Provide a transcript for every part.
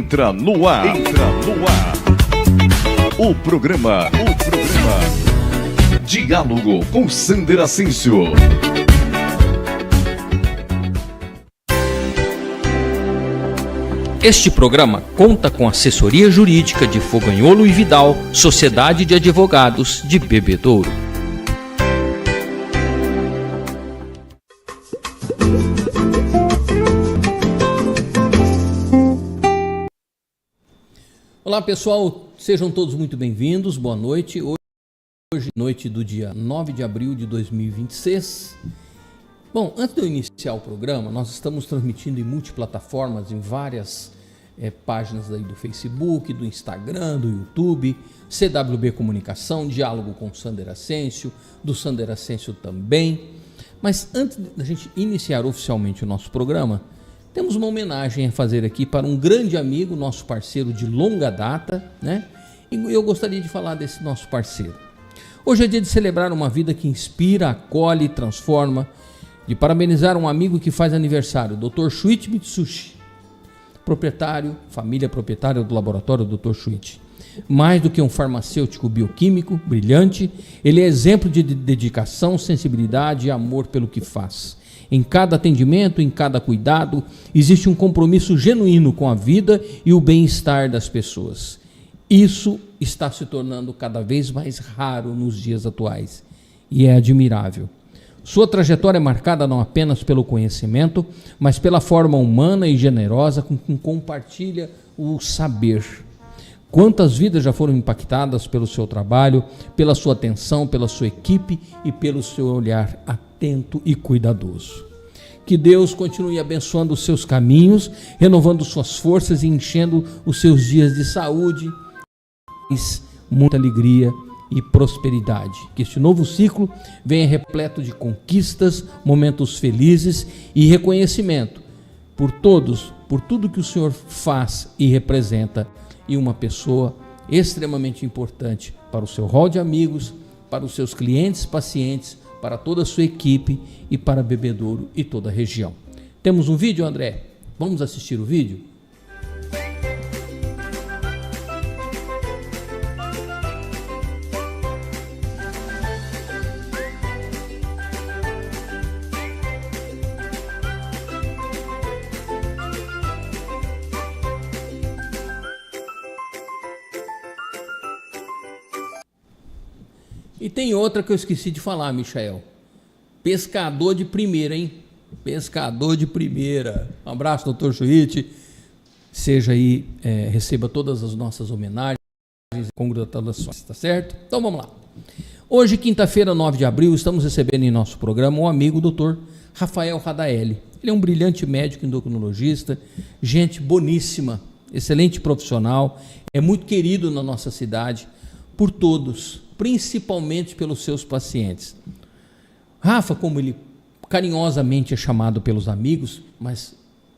Entra no ar. O programa Diálogo com Sander Ascencio. Este programa conta com assessoria jurídica de Foganholo e Vidal, Sociedade de Advogados de Bebedouro. Olá pessoal, sejam todos muito bem-vindos, boa noite. Hoje, noite do dia 9 de abril de 2026. Bom, antes de eu iniciar o programa, nós estamos transmitindo em multiplataformas, em várias páginas aí do Facebook, do Instagram, do YouTube, CWB Comunicação, Diálogo com Sander Ascencio, do Sander Ascencio também. Mas antes da gente iniciar oficialmente o nosso programa, temos uma homenagem a fazer aqui para um grande amigo, nosso parceiro de longa data, né? E eu gostaria de falar desse nosso parceiro. Hoje é dia de celebrar uma vida que inspira, acolhe e transforma, de parabenizar um amigo que faz aniversário, Dr. Shuichi Mitsushi, família proprietária do laboratório Dr. Shuichi. Mais do que um farmacêutico bioquímico brilhante, ele é exemplo de dedicação, sensibilidade e amor pelo que faz. Em cada atendimento, em cada cuidado, existe um compromisso genuíno com a vida e o bem-estar das pessoas. Isso está se tornando cada vez mais raro nos dias atuais e é admirável. Sua trajetória é marcada não apenas pelo conhecimento, mas pela forma humana e generosa com que compartilha o saber. Quantas vidas já foram impactadas pelo seu trabalho, pela sua atenção, pela sua equipe e pelo seu olhar atento e cuidadoso. Que Deus continue abençoando os seus caminhos, renovando suas forças e enchendo os seus dias de saúde, muita alegria e prosperidade. Que este novo ciclo venha repleto de conquistas, momentos felizes e reconhecimento por todos, por tudo que o Senhor faz e representa, e uma pessoa extremamente importante para o seu hall de amigos, para os seus clientes, pacientes, para toda a sua equipe e para Bebedouro e toda a região. Temos um vídeo, André? Vamos assistir o vídeo? E tem outra que eu esqueci de falar, Michael. Pescador de primeira, hein? Pescador de primeira. Um abraço, Dr. Shuichi. Seja aí, receba todas as nossas homenagens e congratulações, tá certo? Então vamos lá. Hoje, quinta-feira, 9 de abril, estamos recebendo em nosso programa um amigo, o Dr. Rafael Radaeli. Ele é um brilhante médico endocrinologista, gente boníssima, excelente profissional, é muito querido na nossa cidade por todos, principalmente pelos seus pacientes. Rafa, como ele carinhosamente é chamado pelos amigos, mas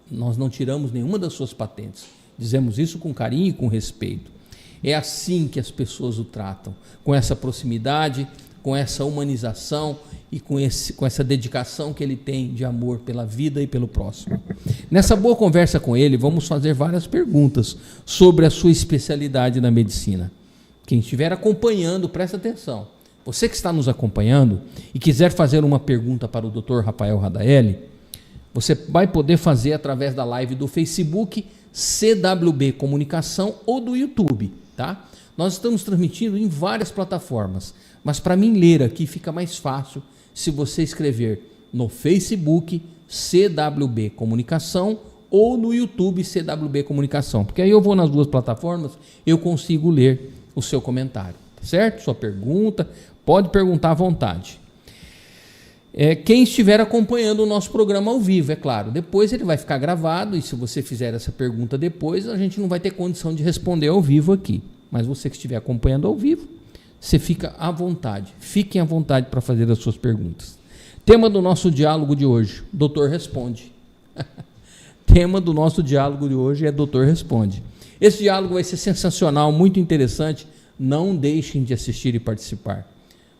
nós não tiramos nenhuma das suas patentes. Dizemos isso com carinho e com respeito. É assim que as pessoas o tratam, com essa proximidade, com essa humanização e com essa dedicação que ele tem de amor pela vida e pelo próximo. Nessa boa conversa com ele, vamos fazer várias perguntas sobre a sua especialidade na medicina. Quem estiver acompanhando, presta atenção. Você que está nos acompanhando e quiser fazer uma pergunta para o Dr. Rafael Radaeli, você vai poder fazer através da live do Facebook, CWB Comunicação ou do YouTube, tá? Nós estamos transmitindo em várias plataformas, mas para mim ler aqui fica mais fácil se você escrever no Facebook, CWB Comunicação ou no YouTube, CWB Comunicação, porque aí eu vou nas duas plataformas, eu consigo ler o seu comentário, certo? Sua pergunta, pode perguntar à vontade. Quem estiver acompanhando o nosso programa ao vivo, é claro. Depois ele vai ficar gravado e se você fizer essa pergunta depois, a gente não vai ter condição de responder ao vivo aqui. Mas você que estiver acompanhando ao vivo, você fica à vontade. Fiquem à vontade para fazer as suas perguntas. Tema do nosso diálogo de hoje, Doutor Responde. Tema do nosso diálogo de hoje é Doutor Responde. Esse diálogo vai ser sensacional, muito interessante. Não deixem de assistir e participar.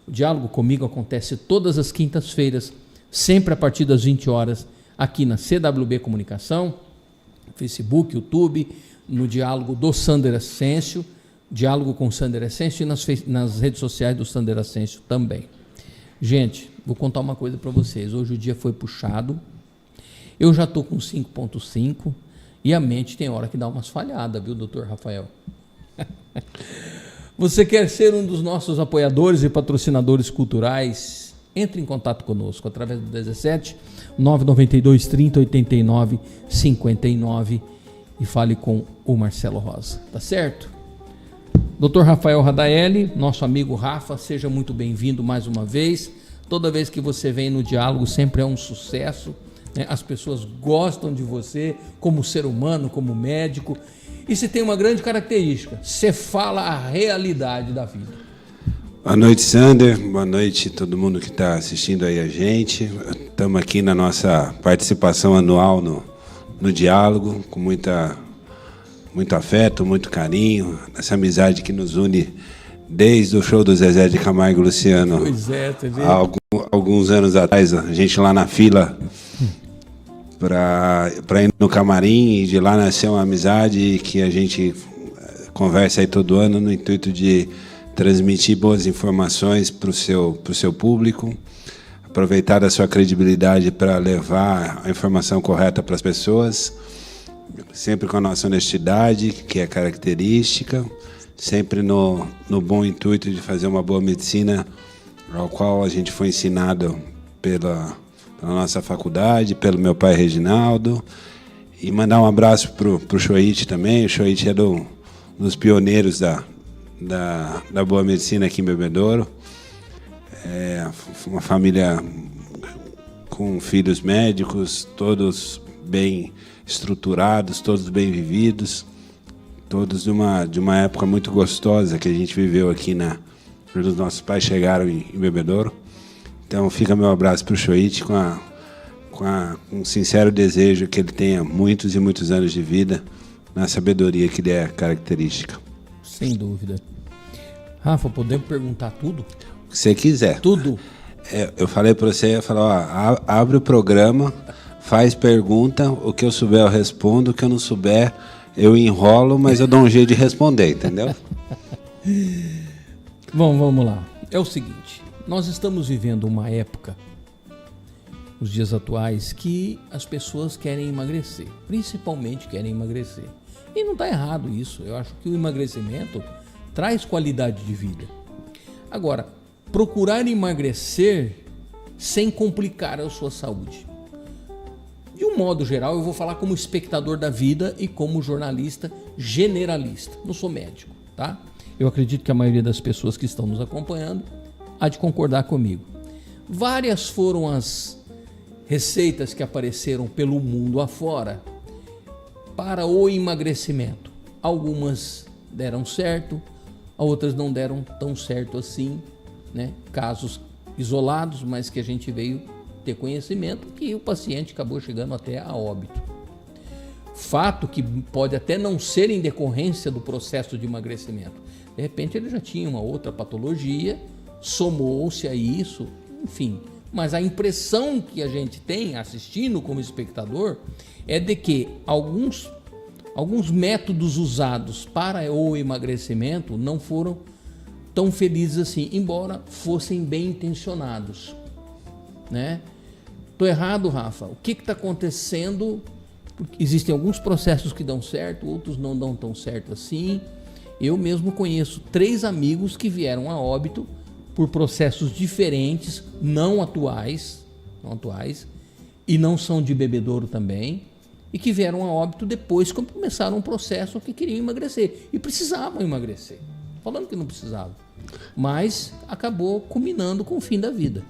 O diálogo comigo acontece todas as quintas-feiras, sempre a partir das 20 horas, aqui na CWB Comunicação, Facebook, YouTube, no diálogo do Sander Ascencio, diálogo com o Sander Ascencio e nas redes sociais do Sander Ascencio também. Gente, vou contar uma coisa para vocês. Hoje o dia foi puxado. Eu já estou com 5.5 e a mente tem hora que dá umas falhadas, viu, doutor Rafael? Você quer ser um dos nossos apoiadores e patrocinadores culturais? Entre em contato conosco através do 17 992 30 89 59 e fale com o Marcelo Rosa, tá certo? Dr. Rafael Radaeli, nosso amigo Rafa, seja muito bem-vindo mais uma vez. Toda vez que você vem no diálogo sempre é um sucesso, né? As pessoas gostam de você como ser humano, como médico. E você tem uma grande característica, você fala a realidade da vida. Boa noite, Sander. Boa noite a todo mundo que está assistindo aí a gente. Estamos aqui na nossa participação anual no diálogo, com muito afeto, muito carinho, essa amizade que nos une desde o show do Zezé de Camargo e Luciano. Pois é, você vê. Há alguns anos atrás, a gente lá na fila para ir no camarim, e de lá nasceu uma amizade que a gente conversa aí todo ano no intuito de transmitir boas informações para o seu público, aproveitar da sua credibilidade para levar a informação correta para as pessoas, sempre com a nossa honestidade, que é característica, sempre no bom intuito de fazer uma boa medicina, ao qual a gente foi ensinado pela nossa faculdade, pelo meu pai Reginaldo, e mandar um abraço para o Choite também. O Choite é dos pioneiros da boa medicina aqui em Bebedouro. É uma família com filhos médicos, todos bem estruturados, todos bem vividos, todos de uma época muito gostosa que a gente viveu aqui quando os nossos pais chegaram em Bebedouro. Então fica meu abraço para o Choite com um sincero desejo que ele tenha muitos e muitos anos de vida na sabedoria que lhe é característica. Sem dúvida. Rafa, podemos perguntar tudo? O que você quiser. Tudo? Eu falei para você, abre o programa, faz pergunta, o que eu souber eu respondo, o que eu não souber eu enrolo, mas eu dou um jeito de responder, entendeu? Bom, vamos lá. É o seguinte, nós estamos vivendo uma época, os dias atuais, que as pessoas querem emagrecer, principalmente querem emagrecer. E não está errado isso, eu acho que o emagrecimento traz qualidade de vida. Agora, procurar emagrecer sem complicar a sua saúde. De um modo geral, eu vou falar como espectador da vida e como jornalista generalista. Não sou médico, tá? Eu acredito que a maioria das pessoas que estão nos acompanhando há de concordar comigo. Várias foram as receitas que apareceram pelo mundo afora para o emagrecimento. Algumas deram certo, outras não deram tão certo assim, né? Casos isolados, mas que a gente veio ter conhecimento que o paciente acabou chegando até a óbito. Fato que pode até não ser em decorrência do processo de emagrecimento. De repente ele já tinha uma outra patologia, somou-se a isso, enfim. Mas a impressão que a gente tem assistindo como espectador é de que alguns métodos usados para o emagrecimento não foram tão felizes assim, embora fossem bem intencionados, né? Tô errado, Rafa? O que está acontecendo? Porque existem alguns processos que dão certo, outros não dão tão certo assim. Eu mesmo conheço 3 amigos que vieram a óbito por processos diferentes, não atuais, e não são de Bebedouro também, e que vieram a óbito depois que começaram um processo que queriam emagrecer. E precisavam emagrecer. Falando que não precisavam. Mas acabou culminando com o fim da vida.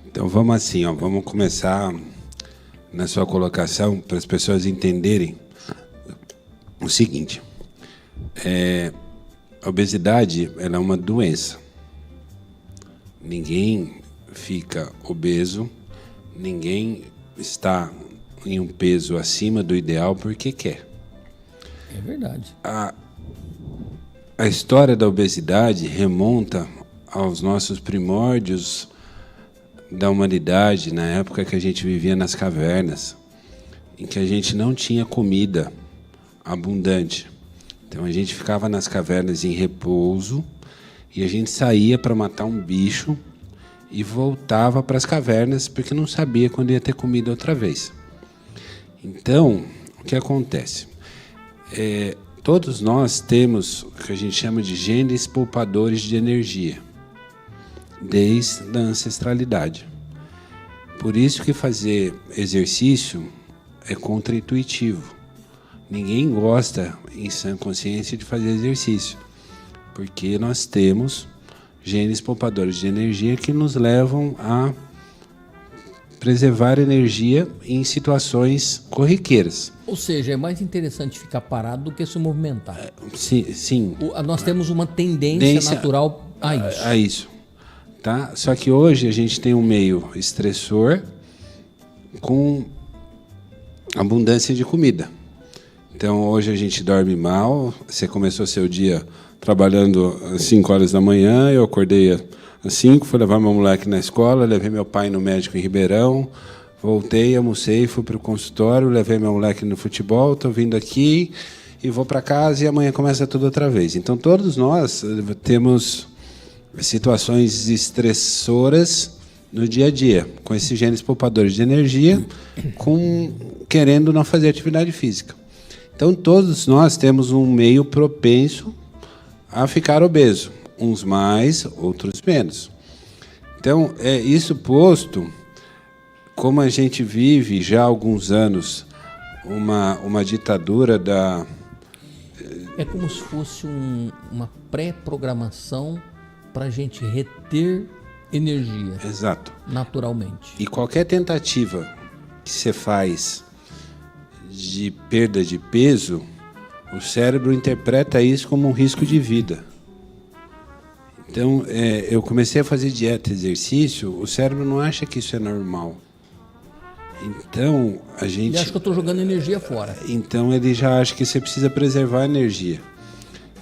Então vamos assim, vamos começar na sua colocação para as pessoas entenderem o seguinte. A obesidade ela é uma doença. Ninguém fica obeso, ninguém está em um peso acima do ideal porque quer. É verdade. A história da obesidade remonta aos nossos primórdios da humanidade, na época que a gente vivia nas cavernas. em que a gente não tinha comida abundante. Então a gente ficava nas cavernas em repouso e a gente saía para matar um bicho e voltava para as cavernas porque não sabia quando ia ter comida outra vez. Então, o que acontece? Todos nós temos o que a gente chama de genes poupadores de energia, desde a ancestralidade. Por isso que fazer exercício é contraintuitivo. Ninguém gosta, em sã consciência, de fazer exercício, porque nós temos genes poupadores de energia que nos levam a preservar energia em situações corriqueiras. Ou seja, é mais interessante ficar parado do que se movimentar. Sim. Nós temos uma tendência natural a isso. A isso. Tá? Só que hoje a gente tem um meio estressor com abundância de comida. Então, hoje a gente dorme mal. Você começou seu dia trabalhando às 5 horas da manhã, eu acordei às 5, fui levar meu moleque na escola, levei meu pai no médico em Ribeirão, voltei, almocei, fui para o consultório, levei meu moleque no futebol, estou vindo aqui e vou para casa e amanhã começa tudo outra vez. Então, todos nós temos situações estressoras no dia a dia, com esses genes poupadores de energia, querendo não fazer atividade física. Então, todos nós temos um meio propenso a ficar obeso, uns mais, outros menos. Então, isso posto, como a gente vive já há alguns anos uma ditadura da... É como se fosse uma pré-programação para a gente reter energia. Exato. Naturalmente. E qualquer tentativa que você faz de perda de peso, o cérebro interpreta isso como um risco de vida. Então, eu comecei a fazer dieta e exercício, o cérebro não acha que isso é normal. Então, a gente... Ele acha que eu estou jogando energia fora. Então, ele já acha que você precisa preservar a energia.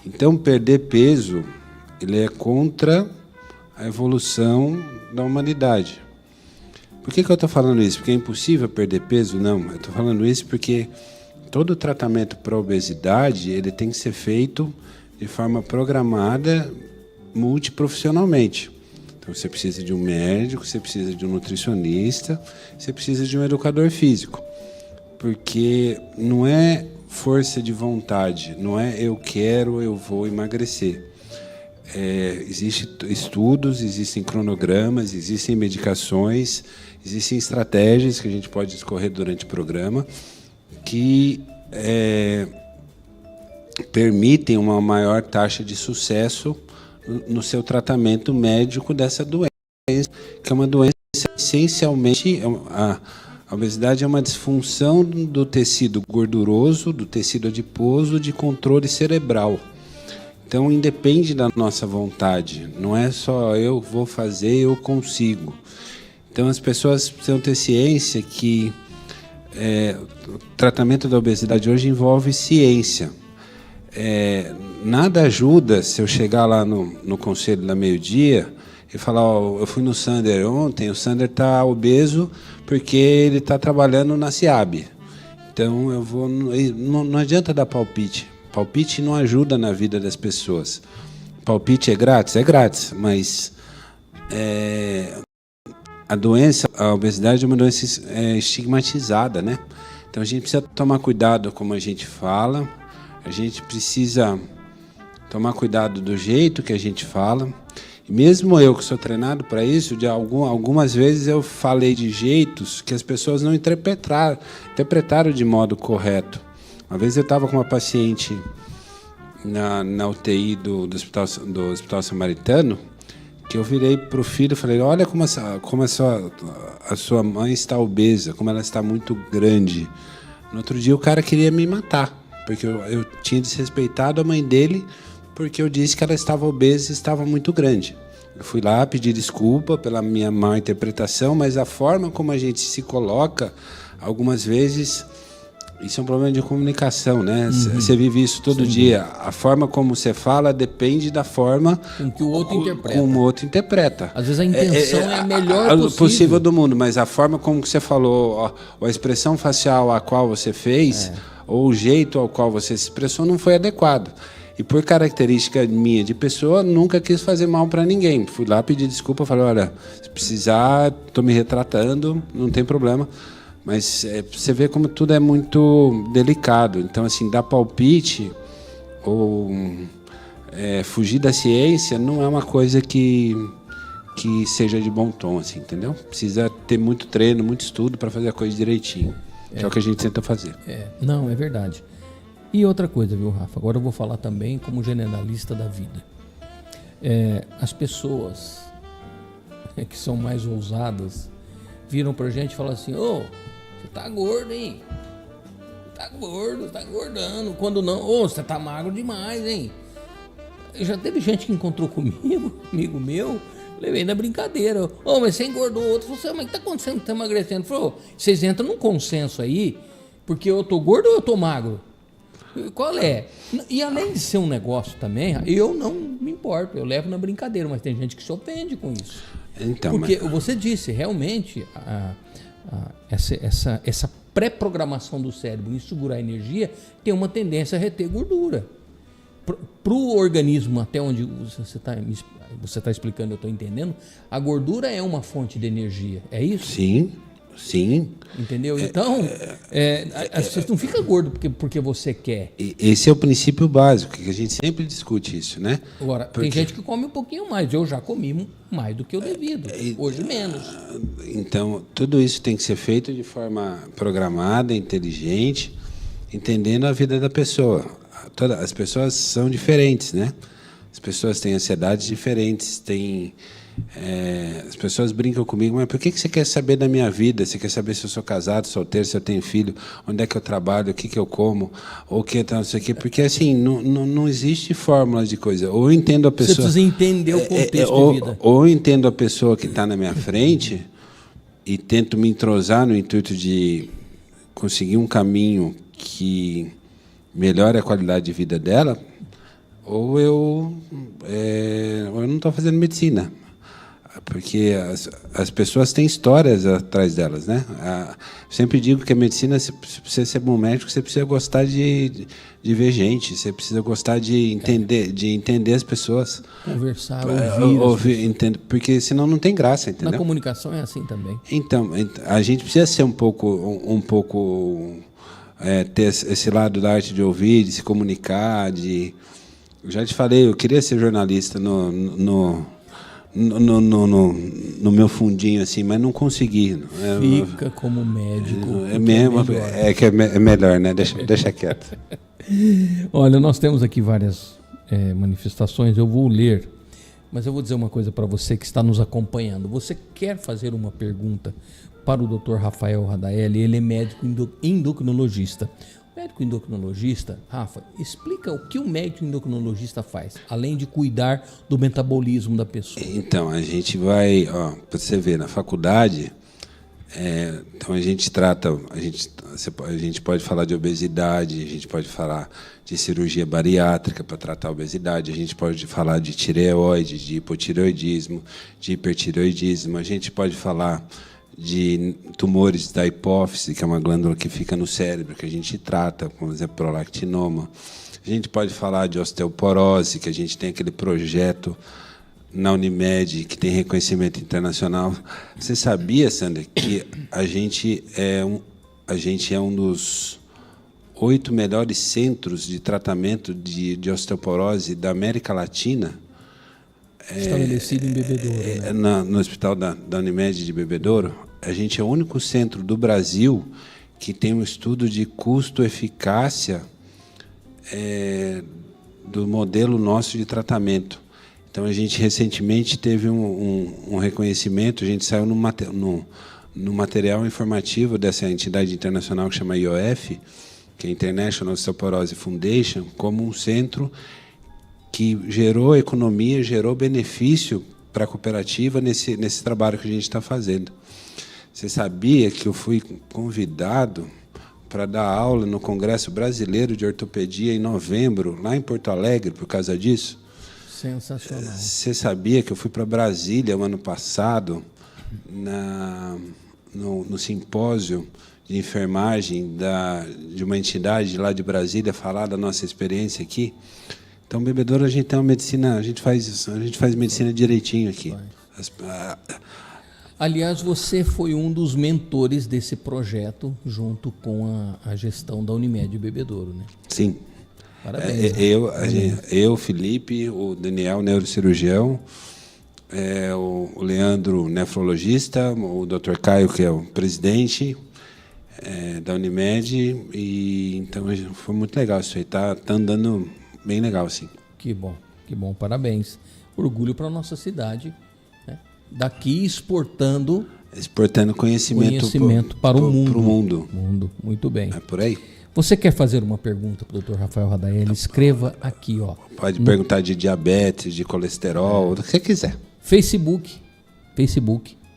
Então, perder peso, ele é contra a evolução da humanidade. Por que eu estou falando isso? Porque é impossível perder peso? Não, eu estou falando isso porque todo tratamento para obesidade ele tem que ser feito de forma programada, multiprofissionalmente. Então, você precisa de um médico, você precisa de um nutricionista, você precisa de um educador físico. Porque não é força de vontade, não é eu quero, eu vou emagrecer. Existem estudos, existem cronogramas, existem medicações, existem estratégias que a gente pode discorrer durante o programa que permitem uma maior taxa de sucesso no seu tratamento médico dessa doença, que é uma doença essencialmente... A obesidade é uma disfunção do tecido gorduroso, do tecido adiposo, de controle cerebral. Então, independe da nossa vontade. Não é só eu vou fazer, eu consigo. Então, as pessoas precisam ter ciência que o tratamento da obesidade hoje envolve ciência. Nada ajuda se eu chegar lá no conselho da meio-dia e falar, eu fui no Sander ontem, o Sander está obeso porque ele está trabalhando na SEAB. Então, eu vou... Não adianta dar palpite. Palpite não ajuda na vida das pessoas. Palpite é grátis? É grátis, mas a obesidade é uma doença estigmatizada, né? Então a gente precisa tomar cuidado como a gente fala, a gente precisa tomar cuidado do jeito que a gente fala. E mesmo eu que sou treinado para isso, algumas vezes eu falei de jeitos que as pessoas não interpretaram de modo correto. Uma vez eu estava com uma paciente na UTI do Hospital Samaritano, que eu virei para o filho e falei, olha como a sua mãe está obesa, como ela está muito grande. No outro dia o cara queria me matar, porque eu tinha desrespeitado a mãe dele, porque eu disse que ela estava obesa e estava muito grande. Eu fui lá pedir desculpa pela minha má interpretação, mas a forma como a gente se coloca, algumas vezes... Isso é um problema de comunicação, né? Você vive isso todo dia. A forma como você fala depende da forma com que o outro interpreta. Como o outro interpreta. Às vezes a intenção é a melhor possível do mundo, mas a forma como você falou, a expressão facial a qual você fez, ou o jeito ao qual você se expressou não foi adequado. E por característica minha de pessoa, nunca quis fazer mal para ninguém. Fui lá pedir desculpa, falei, olha, se precisar, estou me retratando, não tem problema. Mas você vê como tudo é muito delicado. Então, assim, dar palpite ou fugir da ciência não é uma coisa que seja de bom tom, assim, entendeu? Precisa ter muito treino, muito estudo para fazer a coisa direitinho. Que é o que a gente tenta fazer. Não, é verdade. E outra coisa, viu, Rafa? Agora eu vou falar também como generalista da vida. As pessoas que são mais ousadas viram pra gente e falam assim, você tá gordo, hein? Tá gordo, tá engordando. Quando não, você tá magro demais, hein? Já teve gente que encontrou comigo, amigo meu, levei na brincadeira. Mas você engordou. Outro falou assim, mas o que tá acontecendo que tá emagrecendo? Falou, vocês entram num consenso aí, porque eu tô gordo ou eu tô magro? Qual é? E além de ser um negócio também, eu não me importo, eu levo na brincadeira, mas tem gente que se ofende com isso. Então, porque você disse, realmente, essa pré-programação do cérebro em segurar energia tem uma tendência a reter gordura. Para o organismo, até onde você está explicando, eu estou entendendo, a gordura é uma fonte de energia, é isso? Sim. Entendeu? Então, você não fica gordo porque você quer. Esse é o princípio básico, que a gente sempre discute isso, né? Agora, tem gente que come um pouquinho mais. Eu já comi mais do que o devido. Hoje menos. Então, tudo isso tem que ser feito de forma programada, inteligente, entendendo a vida da pessoa. As pessoas são diferentes, né? As pessoas têm ansiedades diferentes, as pessoas brincam comigo, mas por que você quer saber da minha vida? Você quer saber se eu sou casado, solteiro, se eu tenho filho, onde é que eu trabalho, o que eu como, ou o que não sei o quê? Porque assim, não existe fórmula de coisa. Ou eu entendo a pessoa. Você precisa entender o contexto de vida. Ou eu entendo a pessoa que está na minha frente e tento me entrosar no intuito de conseguir um caminho que melhore a qualidade de vida dela, ou eu não estou fazendo medicina. Porque as pessoas têm histórias atrás delas, né? Sempre digo que a medicina, você precisa ser bom médico, você precisa gostar de ver gente, você precisa gostar de entender as pessoas. Conversar, ouvir, porque senão não tem graça, entendeu? Na comunicação é assim também. Então, a gente precisa ser um pouco ter esse lado da arte de ouvir, de se comunicar, eu já te falei, eu queria ser jornalista no meu fundinho, assim, mas não consegui. Fica como médico. É melhor, né? Deixa quieto. Olha, nós temos aqui várias manifestações, eu vou ler, mas eu vou dizer uma coisa para você que está nos acompanhando. Você quer fazer uma pergunta para o Dr. Rafael Radaelli? Ele é médico endocrinologista. O médico endocrinologista, Rafa, explica o que o médico endocrinologista faz, além de cuidar do metabolismo da pessoa. Então, a gente vai, para você ver, na faculdade, então a gente trata, a gente pode falar de obesidade, a gente pode falar de cirurgia bariátrica para tratar a obesidade, a gente pode falar de tireoide, de hipotireoidismo, de hipertireoidismo, a gente pode falar de tumores da hipófise, que é uma glândula que fica no cérebro, que a gente trata, por exemplo, prolactinoma. A gente pode falar de osteoporose, que a gente tem aquele projeto na Unimed, que tem reconhecimento internacional. Você sabia, Sandra, que a gente é um dos 8 melhores centros de tratamento de osteoporose da América Latina? Estabelecido em Bebedouro. Né? No hospital da Unimed de Bebedouro. A gente é o único centro do Brasil que tem um estudo de custo-eficácia do modelo nosso de tratamento. Então, a gente recentemente teve um reconhecimento, a gente saiu no material informativo dessa entidade internacional que chama IOF, que é International Osteoporosis Foundation, como um centro que gerou economia, gerou benefício para a cooperativa nesse trabalho que a gente está fazendo. Você sabia que eu fui convidado para dar aula no Congresso Brasileiro de Ortopedia em novembro, lá em Porto Alegre, por causa disso. Sensacional. Você sabia que eu fui para Brasília o ano passado, no simpósio de enfermagem de uma entidade lá de Brasília, falar da nossa experiência aqui? Então, Bebedouro, a gente tem uma medicina, a gente faz medicina direitinho aqui. Aliás, você foi um dos mentores desse projeto, junto com a gestão da Unimed Bebedouro, né? Sim. Parabéns. Eu, Felipe, o Daniel, neurocirurgião, o Leandro, nefrologista, o Dr. Caio, que é o presidente da Unimed. Então, foi muito legal isso aí. Está andando bem legal, sim. Que bom, parabéns. Orgulho para a nossa cidade, né? Daqui exportando conhecimento para o mundo. Pro mundo. Muito bem. É por aí? Você quer fazer uma pergunta para o Dr. Rafael Radaelli? Escreva aqui, ó. Pode perguntar de diabetes, de colesterol, do que você quiser. Facebook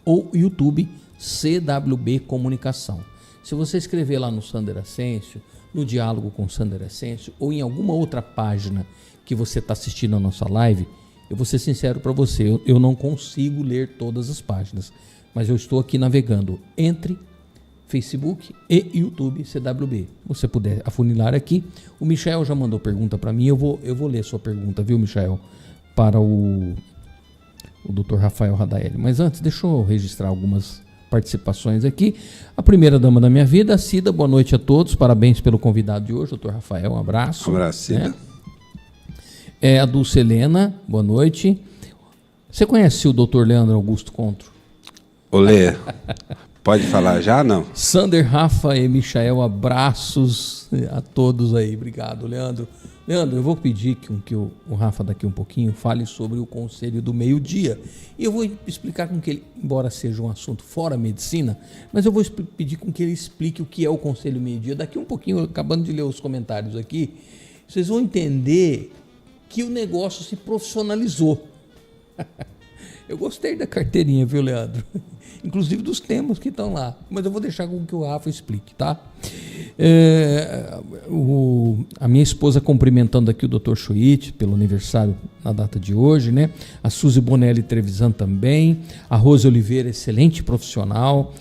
ou YouTube CWB Comunicação. Se você escrever lá no Sander Ascencio, no Diálogo com Sander Ascencio, ou em alguma outra página que você está assistindo a nossa live, eu vou ser sincero para você, eu não consigo ler todas as páginas, mas eu estou aqui navegando entre Facebook e YouTube CWB. Se você puder afunilar aqui. O Michael já mandou pergunta para mim, eu vou ler sua pergunta, viu, Michael? Para o Dr. Rafael Radaelli. Mas antes, deixa eu registrar algumas participações aqui. A primeira dama da minha vida, a Cida. Boa noite a todos. Parabéns pelo convidado de hoje, Dr. Rafael. Um abraço. Um abraço, Cida. A Dulce Helena. Boa noite. Você conhece o Dr. Leandro Augusto Contro? Olê. Pode falar já, não? Sander, Rafa e Michael, abraços a todos aí. Obrigado, Leandro. Leandro, eu vou pedir que o Rafa daqui um pouquinho fale sobre o Conselho do Meio-Dia. E eu vou explicar com que ele, embora seja um assunto fora medicina, mas eu vou pedir com que ele explique o que é o Conselho do Meio-Dia. Daqui um pouquinho, acabando de ler os comentários aqui, vocês vão entender que o negócio se profissionalizou. Eu gostei da carteirinha, viu, Leandro? Inclusive dos temas que estão lá. Mas eu vou deixar com que o Rafa explique, tá? A minha esposa cumprimentando aqui o Dr. Schwitt pelo aniversário na data de hoje, né? A Suzy Bonelli Trevisan também. A Rose Oliveira, excelente profissional.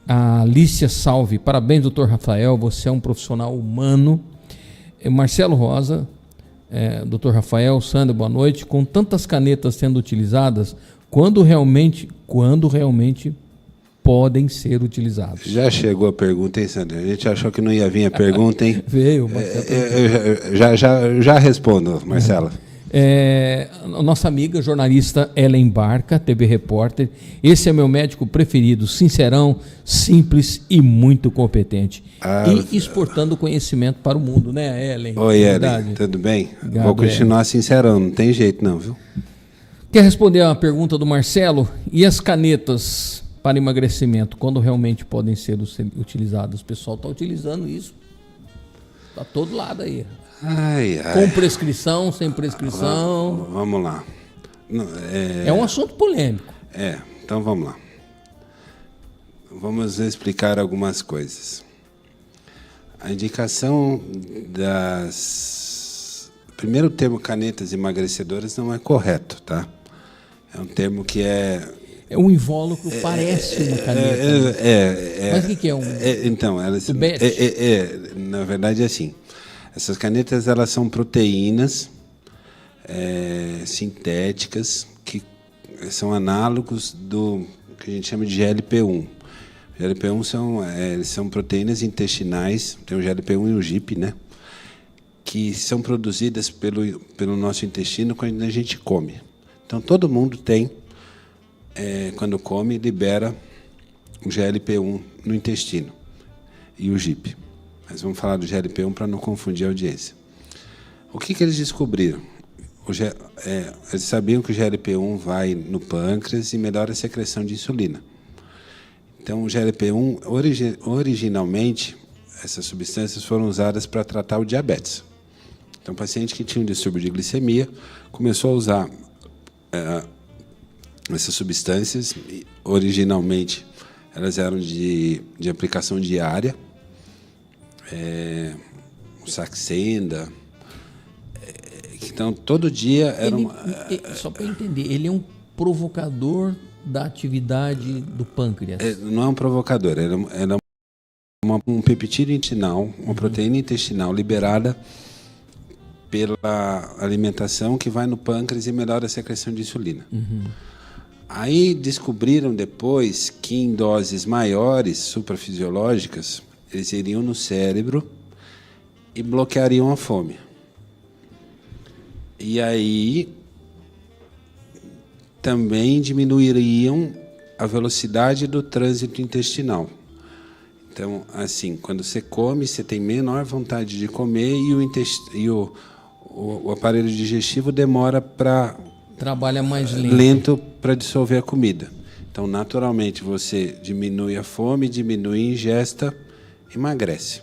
A Alicia Salve, parabéns, Dr. Rafael, você é um profissional humano. Marcelo Rosa, Dr. Rafael, Sandra, boa noite. Com tantas canetas sendo utilizadas, quando realmente podem ser utilizados? Já chegou a pergunta, hein, Sandra? A gente achou que não ia vir a pergunta, hein? Veio. Eu já respondo, Marcela. A nossa amiga jornalista Ellen Barca, TV Repórter. Esse é meu médico preferido, sincerão, simples e muito competente. E exportando conhecimento para o mundo, né, Ellen? Oi, Ellen, tudo bem? Obrigado, vou continuar sincerão, não tem jeito não, viu? Quer responder a pergunta do Marcelo? E as canetas para emagrecimento, quando realmente podem ser utilizadas? O pessoal está utilizando isso. Está todo lado aí. Com prescrição, sem prescrição. Vamos lá. É um assunto polêmico. Então vamos lá. Vamos explicar algumas coisas. A indicação Primeiro, o termo canetas emagrecedoras não é correto, tá? É um termo que é um invólucro, parece uma caneta. Mas o que é um... Então, elas... na verdade, é assim. Essas canetas, elas são proteínas sintéticas que são análogos do que a gente chama de GLP-1. GLP-1 são proteínas intestinais, tem o GLP-1 e o GIP, né? Que são produzidas pelo nosso intestino quando a gente come. Então, todo mundo tem, quando come, libera o GLP-1 no intestino e o GIP. Mas vamos falar do GLP-1 para não confundir a audiência. O que eles descobriram? Eles sabiam que o GLP-1 vai no pâncreas e melhora a secreção de insulina. Então, o GLP-1, originalmente, essas substâncias foram usadas para tratar o diabetes. Então, o paciente que tinha um distúrbio de glicemia começou a usar essas substâncias. Originalmente, elas eram de aplicação diária. Saxenda. Então, todo dia era só para entender, ele é um provocador da atividade do pâncreas. Não é um provocador, era um peptídeo intestinal, uma proteína intestinal liberada pela alimentação que vai no pâncreas e melhora a secreção de insulina. Aí descobriram depois que em doses maiores, suprafisiológicas, eles iriam no cérebro e bloqueariam a fome. E aí também diminuiriam a velocidade do trânsito intestinal. Então, assim, quando você come, você tem menor vontade de comer e o aparelho digestivo demora para... Trabalha mais lento para dissolver a comida. Então, naturalmente, você diminui a fome, diminui a ingesta, emagrece.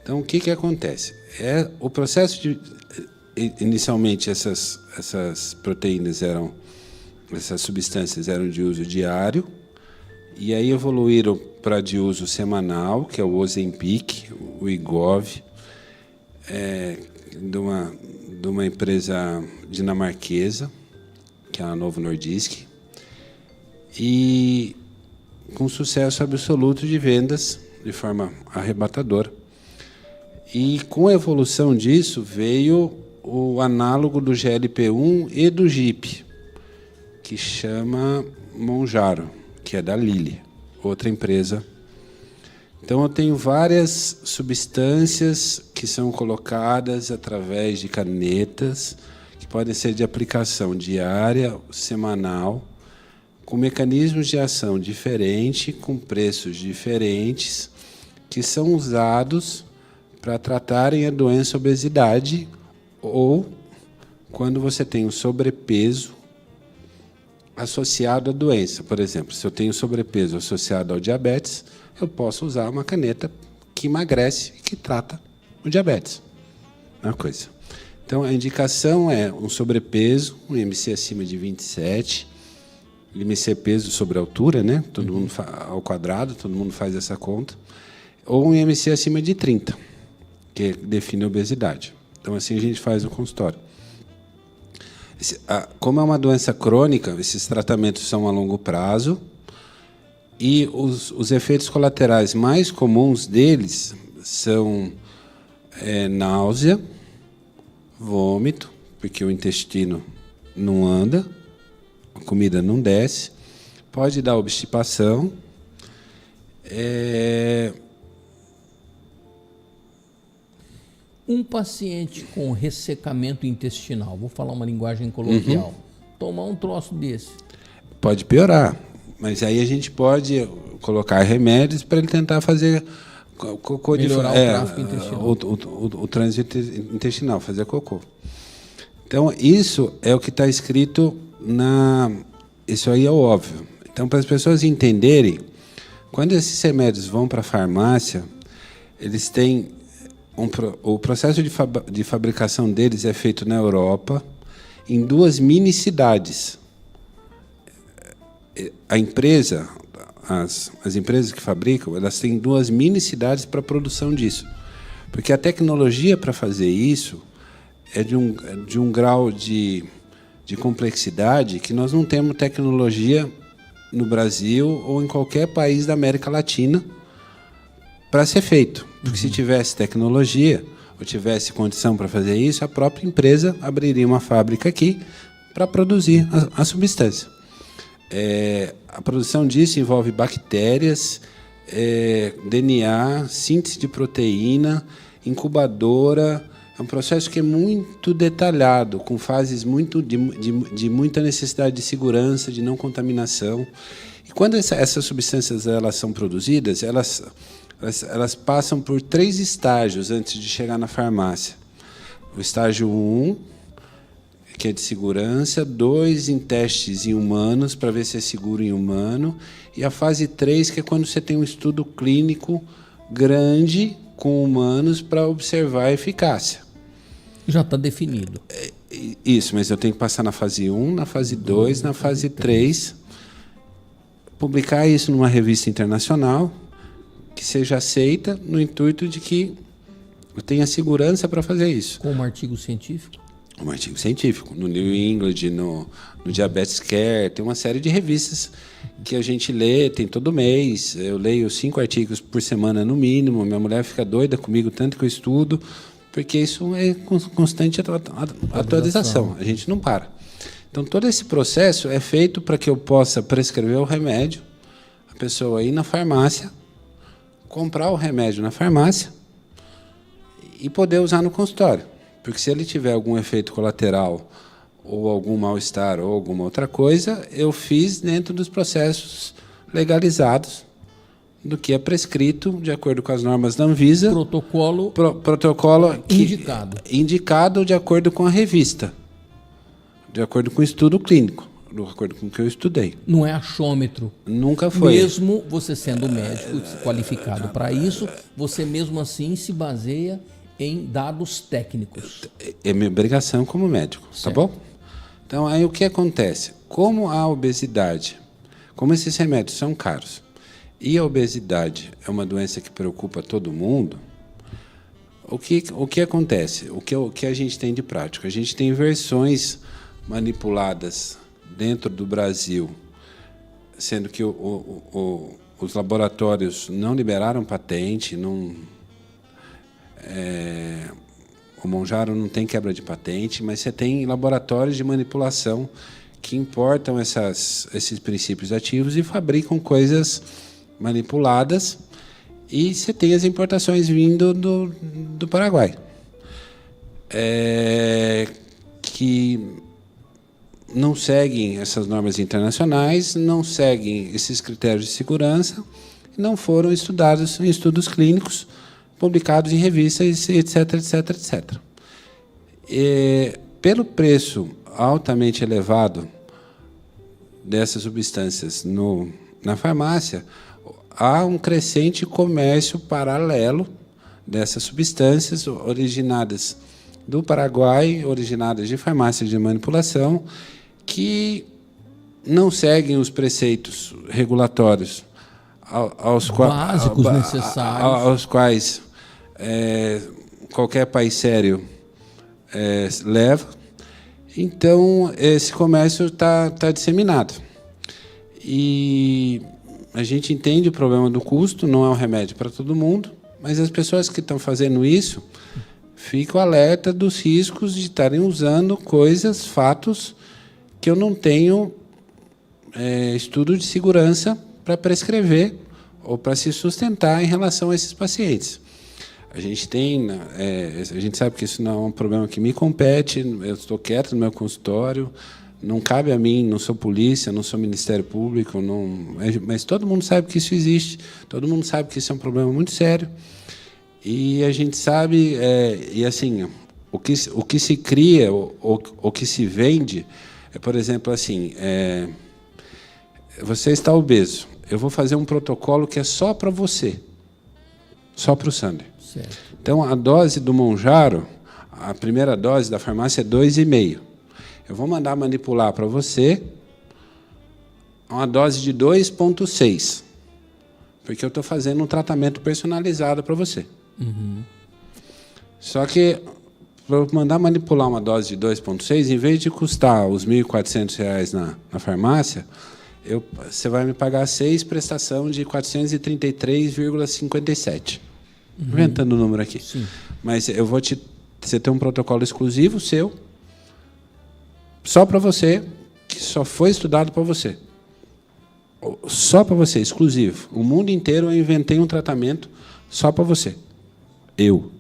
Então, o que acontece? O processo de... Inicialmente, essas proteínas essas substâncias eram de uso diário, e aí evoluíram para de uso semanal, que é o Ozempic, o Wegovy, de uma empresa dinamarquesa, que é a Novo Nordisk, e com sucesso absoluto de vendas, de forma arrebatadora. E com a evolução disso veio o análogo do GLP-1 e do GIP, que chama Mounjaro, que é da Lilly, outra empresa. Então, eu tenho várias substâncias que são colocadas através de canetas, que podem ser de aplicação diária, semanal, com mecanismos de ação diferentes, com preços diferentes, que são usados para tratarem a doença obesidade ou quando você tem um sobrepeso associado à doença. Por exemplo, se eu tenho sobrepeso associado ao diabetes, eu posso usar uma caneta que emagrece e que trata o diabetes. É uma coisa. Então, a indicação é um sobrepeso, um IMC acima de 27, IMC peso sobre altura, né? Todo mundo ao quadrado, todo mundo faz essa conta, ou um IMC acima de 30, que define a obesidade. Então, assim a gente faz no consultório. Como é uma doença crônica, esses tratamentos são a longo prazo, e os efeitos colaterais mais comuns deles são náusea, vômito, porque o intestino não anda, a comida não desce, pode dar obstipação, Um paciente com ressecamento intestinal, vou falar uma linguagem coloquial, tomar um troço desse. Pode piorar, mas aí a gente pode colocar remédios para ele tentar fazer cocô, melhorar o tráfego intestinal. O trânsito intestinal, fazer cocô. Então, isso é o que está escrito isso aí é o óbvio. Então, para as pessoas entenderem, quando esses remédios vão para a farmácia, eles têm o processo de fabricação deles é feito na Europa, em 2 mini cidades. A empresa, as empresas que fabricam, elas têm 2 mini cidades para a produção disso. Porque a tecnologia para fazer isso é de um grau de complexidade que nós não temos tecnologia no Brasil ou em qualquer país da América Latina para ser feito. Porque se tivesse tecnologia ou tivesse condição para fazer isso, a própria empresa abriria uma fábrica aqui para produzir a substância. A produção disso envolve bactérias, DNA, síntese de proteína, incubadora. É um processo que é muito detalhado, com fases de muita necessidade de segurança, de não contaminação. E quando essas substâncias elas são produzidas, elas passam por 3 estágios antes de chegar na farmácia. O estágio 1, que é de segurança, 2 em testes em humanos, para ver se é seguro em humano, e a fase 3, que é quando você tem um estudo clínico grande com humanos para observar a eficácia. Já está definido. Isso, mas eu tenho que passar na fase 1, na fase 2, na fase 3, publicar isso numa revista internacional, que seja aceita no intuito de que eu tenha segurança para fazer isso. Como artigo científico? Um artigo científico. No New England, no Diabetes Care, tem uma série de revistas que a gente lê, tem todo mês. Eu leio 5 artigos por semana no mínimo. Minha mulher fica doida comigo, tanto que eu estudo, porque isso é constante atualização. A gente não para. Então, todo esse processo é feito para que eu possa prescrever o remédio, a pessoa ir na farmácia, comprar o remédio na farmácia e poder usar no consultório. Porque se ele tiver algum efeito colateral ou algum mal-estar ou alguma outra coisa, eu fiz dentro dos processos legalizados do que é prescrito de acordo com as normas da Anvisa. Protocolo indicado de acordo com a revista, de acordo com o estudo clínico, de acordo com o que eu estudei. Não é achômetro. Nunca foi. Mesmo você sendo médico qualificado para isso, você mesmo assim se baseia em dados técnicos. É minha obrigação como médico, certo. Tá bom? Então, aí o que acontece? Como a obesidade, como esses remédios são caros, e a obesidade é uma doença que preocupa todo mundo, o que acontece? O que a gente tem de prática? A gente tem versões manipuladas dentro do Brasil, sendo que os laboratórios não liberaram patente, o Mounjaro não tem quebra de patente, mas você tem laboratórios de manipulação que importam esses princípios ativos e fabricam coisas manipuladas, e você tem as importações vindo do Paraguai, que não seguem essas normas internacionais, não seguem esses critérios de segurança, não foram estudados em estudos clínicos, publicados em revistas, etc, etc, etc. Pelo preço altamente elevado dessas substâncias na farmácia, há um crescente comércio paralelo dessas substâncias originadas do Paraguai, originadas de farmácias de manipulação, que não seguem os preceitos regulatórios básicos necessários, aos quais qualquer país sério leva. Então, esse comércio está disseminado. E a gente entende o problema do custo, não é um remédio para todo mundo, mas as pessoas que estão fazendo isso ficam alerta dos riscos de estarem usando coisas, fatos, que eu não tenho estudo de segurança para prescrever ou para se sustentar em relação a esses pacientes. A gente a gente sabe que isso não é um problema que me compete, eu estou quieto no meu consultório, não cabe a mim, não sou polícia, não sou Ministério Público, mas todo mundo sabe que isso existe, todo mundo sabe que isso é um problema muito sério, e a gente sabe, e assim, o que se cria, o que se vende, por exemplo, assim, você está obeso, eu vou fazer um protocolo que é só para você, só para o Sander. Certo. Então, a dose do Mounjaro, a primeira dose da farmácia é 2,5. Eu vou mandar manipular para você uma dose de 2,6, porque eu estou fazendo um tratamento personalizado para você. Uhum. Só que, para eu mandar manipular uma dose de 2,6, em vez de custar os R$ 1.400 na farmácia, você vai me pagar 6 prestação de R$ 433,57. Inventando o número aqui. Sim. Mas você tem um protocolo exclusivo seu, só para você, que só foi estudado para você. Só para você, exclusivo. O mundo inteiro eu inventei um tratamento só para você. Eu,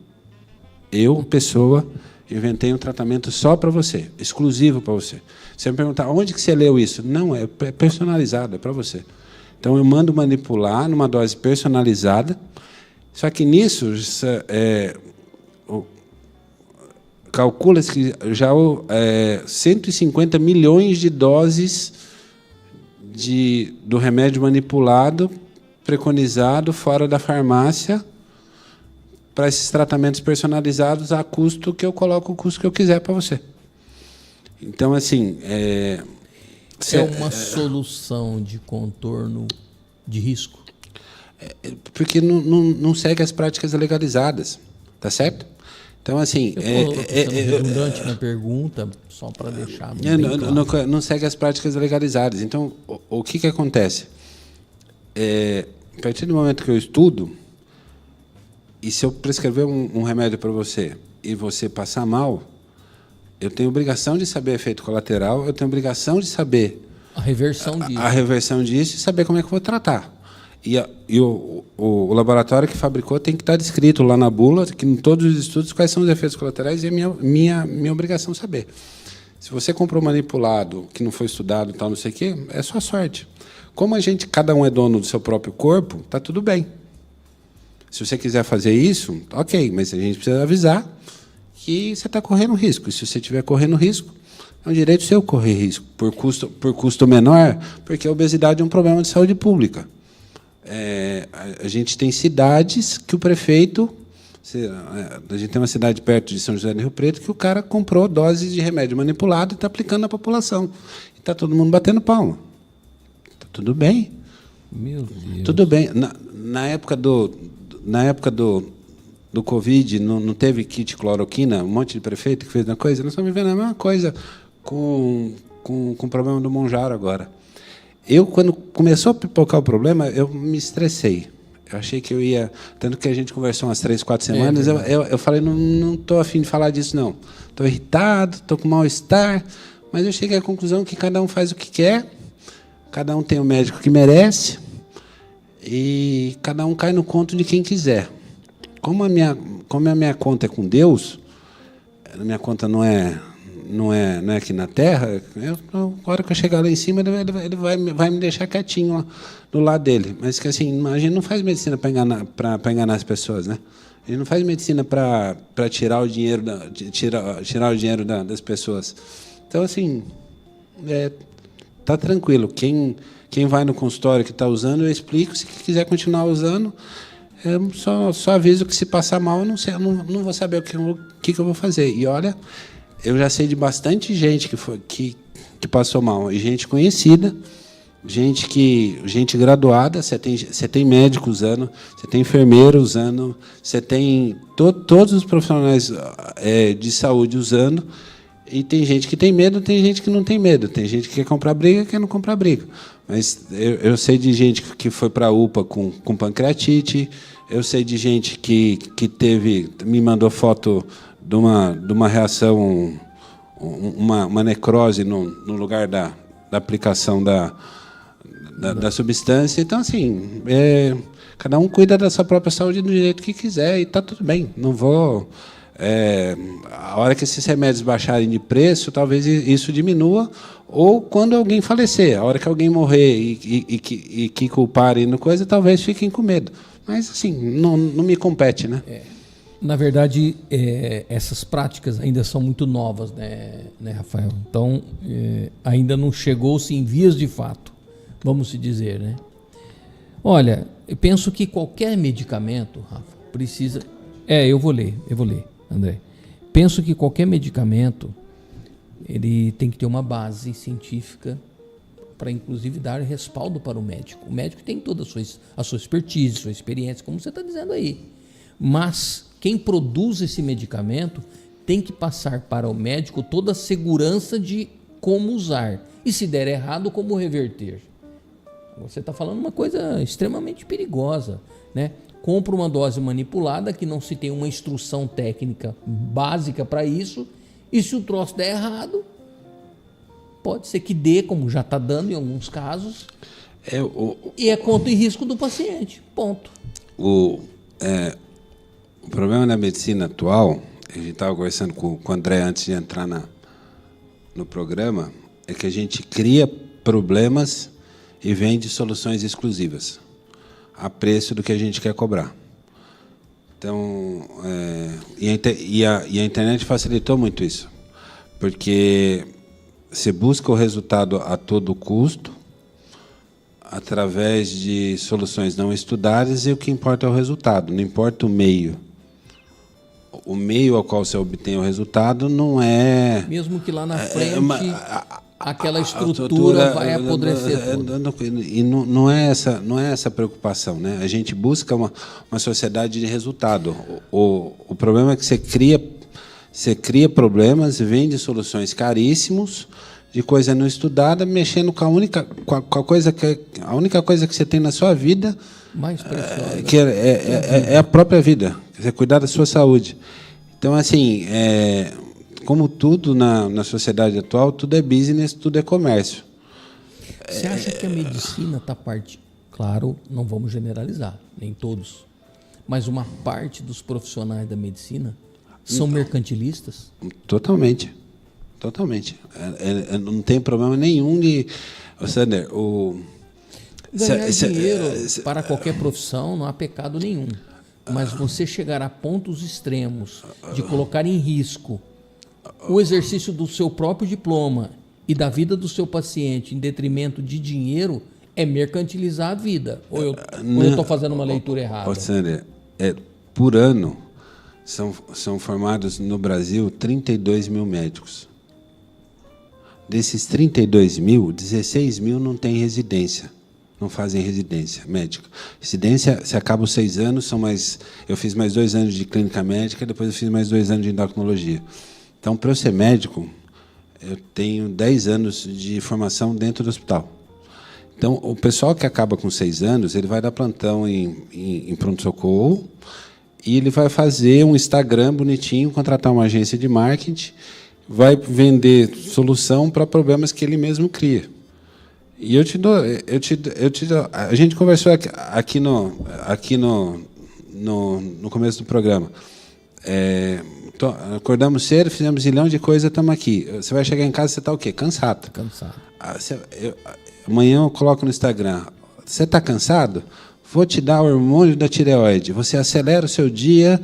pessoa, inventei um tratamento só para você, exclusivo para você. Você me perguntar, onde que você leu isso? Não, é personalizado, é para você. Então, eu mando manipular numa dose personalizada, só que nisso, calcula-se que já 150 milhões de doses do remédio manipulado, preconizado, fora da farmácia, para esses tratamentos personalizados a custo que eu coloco o custo que eu quiser para você. Então, assim... É uma solução de contorno de risco? porque não segue as práticas legalizadas, tá certo? Então, assim... redundante na pergunta, só para deixar bem claro. Não segue as práticas legalizadas. Então, o que acontece? A partir do momento que eu estudo, e se eu prescrever um remédio para você e você passar mal, eu tenho obrigação de saber efeito colateral, eu tenho obrigação de saber a reversão disso e saber como é que eu vou tratar. E o laboratório que fabricou tem que estar descrito lá na bula, que em todos os estudos, quais são os efeitos colaterais, e é minha obrigação saber. Se você comprou manipulado, que não foi estudado, tal, não sei o quê, é sua sorte. Como cada um é dono do seu próprio corpo, está tudo bem. Se você quiser fazer isso, ok, mas a gente precisa avisar que você está correndo risco. E se você estiver correndo risco, é um direito seu correr risco, por custo menor, porque a obesidade é um problema de saúde pública. A gente tem cidades que o prefeito... A gente tem uma cidade perto de São José do Rio Preto que o cara comprou doses de remédio manipulado e está aplicando na população. E está todo mundo batendo palma. Está tudo bem. Meu Deus. Tudo bem. Na época do Covid, não teve kit cloroquina, um monte de prefeito que fez uma coisa? Nós estamos vivendo a mesma coisa com o problema do Monjaro agora. Quando começou a pipocar o problema, eu me estressei. Eu achei que eu ia... Tanto que a gente conversou umas 3, 4 semanas, eu falei, não estou afim de falar disso, não. Estou irritado, estou com mal-estar, mas eu cheguei à conclusão que cada um faz o que quer, cada um tem o médico que merece, e cada um cai no conto de quem quiser. Como a minha conta é com Deus, a minha conta não é aqui na Terra, a hora que eu chegar lá em cima, ele vai me deixar quietinho lá do lado dele. Mas que assim, a gente não faz medicina para enganar as pessoas, né? A gente não faz medicina para tirar o dinheiro das pessoas. Então, assim, tá tranquilo. Quem vai no consultório que está usando, eu explico. Se quiser continuar usando, eu só aviso que se passar mal, eu não vou saber o que eu vou fazer. E olha, eu já sei de bastante gente que passou mal, e gente conhecida, gente graduada. Você tem médico usando, você tem enfermeiro usando, você tem todos os profissionais de saúde usando, e tem gente que tem medo, tem gente que não tem medo, tem gente que quer comprar briga, quer não comprar briga. Mas eu sei de gente que foi para a UPA com pancreatite, eu sei de gente que me mandou foto de uma reação, uma necrose no lugar da aplicação da substância. Então, assim, cada um cuida da sua própria saúde do jeito que quiser, e está tudo bem. Não vou... a hora que esses remédios baixarem de preço, talvez isso diminua, ou quando alguém falecer, a hora que alguém morrer e que culparem no coisa, talvez fiquem com medo. Mas, assim, não me compete, né? Na verdade, essas práticas ainda são muito novas, né, Rafael? Então, ainda não chegou-se em vias de fato, vamos se dizer, né? Olha, eu penso que qualquer medicamento, Rafa, precisa... Eu vou ler, André. Penso que qualquer medicamento, ele tem que ter uma base científica para, inclusive, dar respaldo para o médico. O médico tem toda a sua expertise, sua experiência, como você está dizendo aí. Mas quem produz esse medicamento tem que passar para o médico toda a segurança de como usar. E se der errado, como reverter. Você está falando uma coisa extremamente perigosa, né? Compra uma dose manipulada que não se tem uma instrução técnica básica para isso, e se o troço der errado, pode ser que dê, como já está dando em alguns casos, e é conta e risco do paciente. Ponto. O problema da medicina atual, a gente estava conversando com o André antes de entrar no programa, é que a gente cria problemas e vende soluções exclusivas a preço do que a gente quer cobrar. Então, a internet facilitou muito isso, porque você busca o resultado a todo custo, através de soluções não estudadas, e o que importa é o resultado, não importa o meio. o meio ao qual você obtém o resultado não é... Mesmo que lá na frente aquela estrutura vai apodrecer tudo. E não é essa preocupação, né? A gente busca uma sociedade de resultado. O problema é que você cria problemas, vende soluções caríssimos, de coisa não estudada, mexendo com a única coisa que você tem na sua vida, mais preciosa, que é a própria vida, é cuidar da sua saúde. Então, assim, como tudo na sociedade atual, tudo é business, tudo é comércio. Você acha que a medicina está Claro, não vamos generalizar, nem todos, mas uma parte dos profissionais da medicina são mercantilistas? Totalmente. Não tem problema nenhum de... Sander, ganhar dinheiro para qualquer profissão não há pecado nenhum. Mas você chegar a pontos extremos de colocar em risco o exercício do seu próprio diploma e da vida do seu paciente em detrimento de dinheiro é mercantilizar a vida. Ou eu estou fazendo uma leitura errada? Sander, por ano são formados no Brasil 32 mil médicos. Desses 32 mil, 16 mil não têm residência, não fazem residência médica. Residência, se acaba os 6 anos, eu fiz mais 2 anos de clínica médica, depois eu fiz mais 2 anos de endocrinologia. Então, para eu ser médico, eu tenho 10 anos de formação dentro do hospital. Então, o pessoal que acaba com 6 anos, ele vai dar plantão em pronto-socorro e ele vai fazer um Instagram bonitinho, contratar uma agência de marketing, vai vender solução para problemas que ele mesmo cria. E eu te dou, a gente conversou aqui no começo do programa. Acordamos cedo, fizemos zilhão de coisa, estamos aqui. Você vai chegar em casa, você está o quê? Cansado. Amanhã eu coloco no Instagram. Você está cansado? Vou te dar o hormônio da tireoide. Você acelera o seu dia,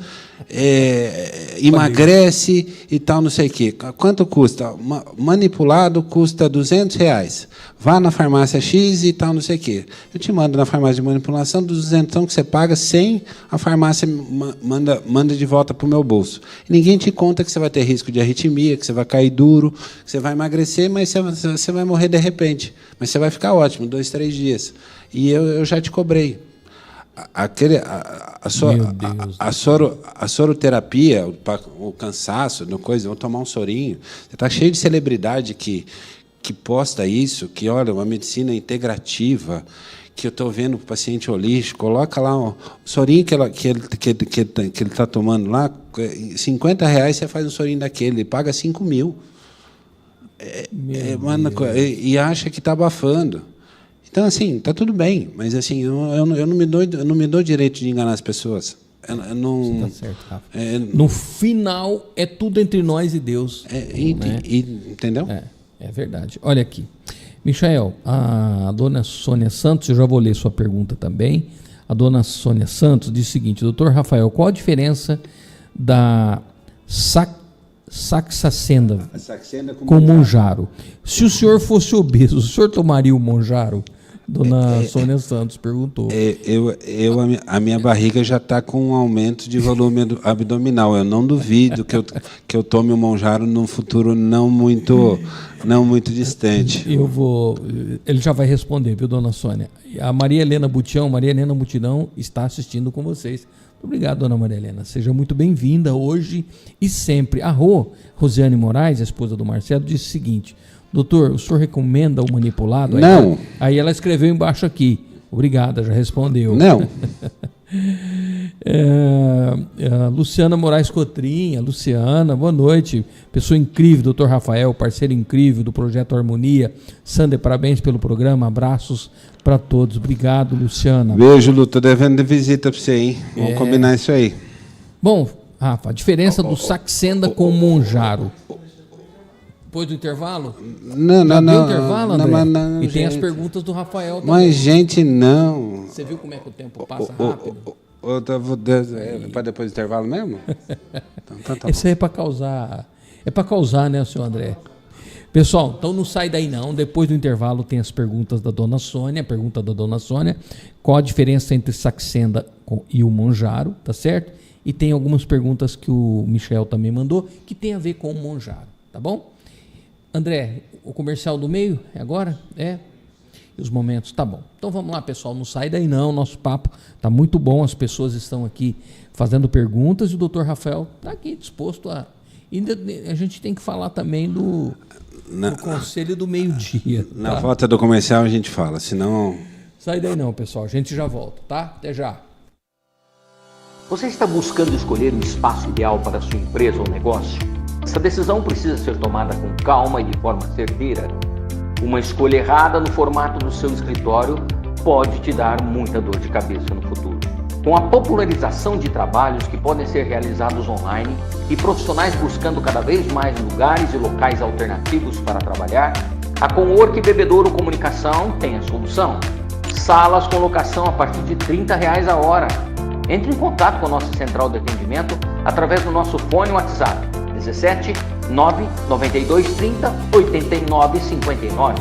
emagrece e tal, não sei o quê. Quanto custa? Manipulado custa R$200. Vá na farmácia X e tal, não sei o quê. Eu te mando na farmácia de manipulação dos 200 que você paga, 100 a farmácia manda de volta para o meu bolso. E ninguém te conta que você vai ter risco de arritmia, que você vai cair duro, que você vai emagrecer, mas você vai morrer de repente. Mas você vai ficar ótimo, 2, 3 dias. E eu já te cobrei. A soroterapia, o cansaço, vou tomar um sorinho. Você está cheio de celebridade que posta isso, que olha, uma medicina integrativa, que eu estou vendo o paciente holístico, coloca lá o sorinho que ele está tomando lá, R$50 você faz um sorinho daquele, ele paga 5 mil. E acha que está abafando. Então, assim, está tudo bem, mas assim, eu não me dou direito de enganar as pessoas. Você está certo, Rafa. No final, é tudo entre nós e Deus. Entendeu? É verdade. Olha aqui. Michael, a dona Sônia Santos, eu já vou ler sua pergunta também. A dona Sônia Santos diz o seguinte: doutor Rafael, qual a diferença da Saxenda com Monjaro? Se o senhor fosse obeso, o senhor tomaria o Monjaro? Dona Sônia Santos perguntou. A minha barriga já está com um aumento de volume abdominal. Eu não duvido que eu tome o Monjaro num futuro não muito distante. Ele já vai responder, viu, dona Sônia? A Maria Helena Butirão está assistindo com vocês. Muito obrigado, dona Maria Helena. Seja muito bem-vinda hoje e sempre. A Rosiane Moraes, a esposa do Marcelo, disse o seguinte: doutor, o senhor recomenda o manipulado? Não. Aí ela escreveu embaixo aqui. Obrigada, já respondeu. Não. Luciana Moraes Cotrinha. Luciana, boa noite. Pessoa incrível, doutor Rafael, parceiro incrível do Projeto Harmonia. Sander, parabéns pelo programa. Abraços para todos. Obrigado, Luciana. Beijo, Lu. Tô devendo de visita para você, hein? Vamos combinar isso aí. Bom, Rafa, a diferença do Saxenda com o Monjaro. Depois do intervalo? Não. Intervalo, André? Não, e tem as perguntas do Rafael também. Mas, gente, não. Você viu como é que o tempo passa rápido? Para depois do intervalo mesmo? Então, tá Isso aí é para causar. É para causar, né, senhor André? Pessoal, então não sai daí não. Depois do intervalo tem as perguntas da dona Sônia. Pergunta da dona Sônia: qual a diferença entre Saxenda e o Monjaro, tá certo? e tem algumas perguntas que o Michel também mandou, que tem a ver com o Monjaro, tá bom? André, o comercial do meio é agora? É? E os momentos, tá bom. Então vamos lá, pessoal, não sai daí não, nosso papo tá muito bom, as pessoas estão aqui fazendo perguntas e o Dr. Rafael tá aqui disposto a... Ainda a gente tem que falar também do Conselho do Meio-Dia. Na tá? volta do comercial a gente fala, senão... Sai daí não, pessoal, a gente já volta, tá? Até já. Você está buscando escolher o espaço ideal para a sua empresa ou negócio? Essa decisão precisa ser tomada com calma e de forma certeira. Uma escolha errada no formato do seu escritório pode te dar muita dor de cabeça no futuro. Com a popularização de trabalhos que podem ser realizados online e profissionais buscando cada vez mais lugares e locais alternativos para trabalhar, a Cowork Bebedouro Comunicação tem a solução. Salas com locação a partir de R$30 a hora. Entre em contato com a nossa central de atendimento através do nosso fone WhatsApp 17 992 30 89 59.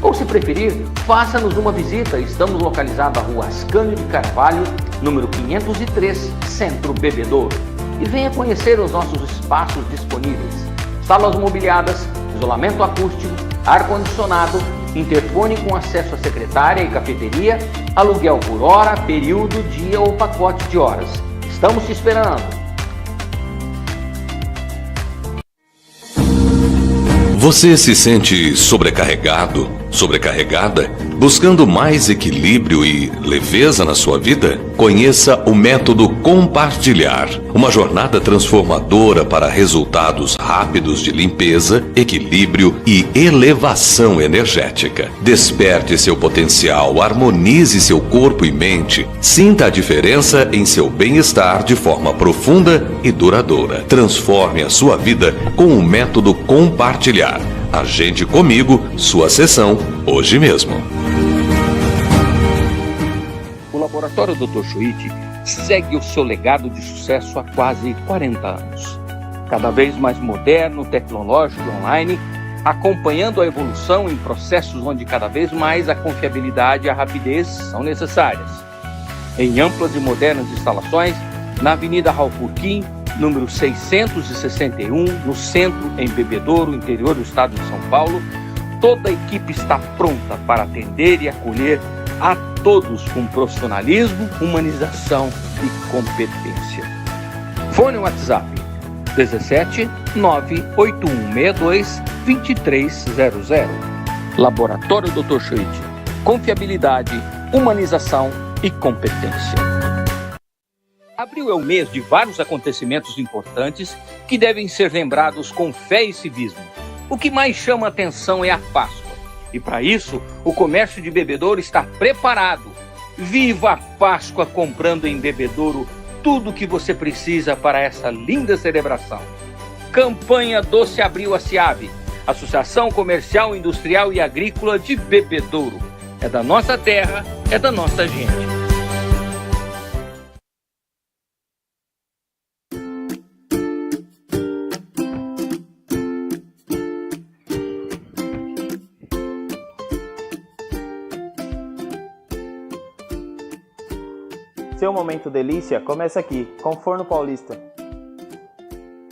Ou se preferir, faça-nos uma visita. Estamos localizados na Rua Ascânio de Carvalho, número 503, Centro Bebedouro. E venha conhecer os nossos espaços disponíveis. Salas mobiliadas, isolamento acústico, ar-condicionado, interfone com acesso à secretária e cafeteria, aluguel por hora, período, dia ou pacote de horas. Estamos te esperando. Você se sente sobrecarregado, sobrecarregada? Buscando mais equilíbrio e leveza na sua vida? Conheça o método Compartilhar, uma jornada transformadora para resultados rápidos de limpeza, equilíbrio e elevação energética. Desperte seu potencial, harmonize seu corpo e mente, sinta a diferença em seu bem-estar de forma profunda e duradoura. Transforme a sua vida com o método Compartilhar. Agende comigo sua sessão hoje mesmo. O Laboratório Dr. Schuit segue o seu legado de sucesso há quase 40 anos. Cada vez mais moderno, tecnológico e online, acompanhando a evolução em processos onde cada vez mais a confiabilidade e a rapidez são necessárias. Em amplas e modernas instalações, na Avenida Raul Furquim, número 661, no centro, em Bebedouro, interior do estado de São Paulo, toda a equipe está pronta para atender e acolher a todos com profissionalismo, humanização e competência. Fone WhatsApp 17 98162 2300. Laboratório Dr. Schuit. Confiabilidade, humanização e competência. Abril é o mês de vários acontecimentos importantes que devem ser lembrados com fé e civismo. O que mais chama a atenção é a Páscoa. E para isso, o comércio de Bebedouro está preparado. Viva a Páscoa comprando em Bebedouro tudo o que você precisa para essa linda celebração. Campanha Doce Abril ACIAB, Associação Comercial, Industrial e Agrícola de Bebedouro. É da nossa terra, é da nossa gente. Seu momento delícia começa aqui, com Forno Paulista.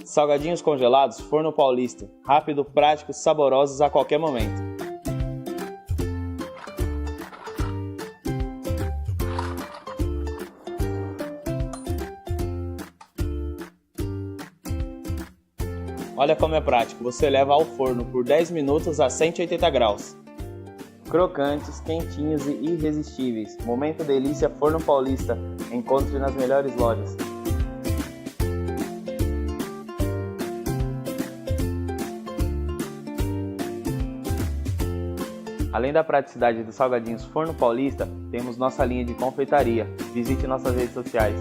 Salgadinhos congelados, Forno Paulista. Rápido, práticos, saborosos a qualquer momento. Olha como é prático, você leva ao forno por 10 minutos a 180 graus. Crocantes, quentinhos e irresistíveis. Momento delícia Forno Paulista. Encontre nas melhores lojas. Além da praticidade dos salgadinhos Forno Paulista, temos nossa linha de confeitaria. Visite nossas redes sociais.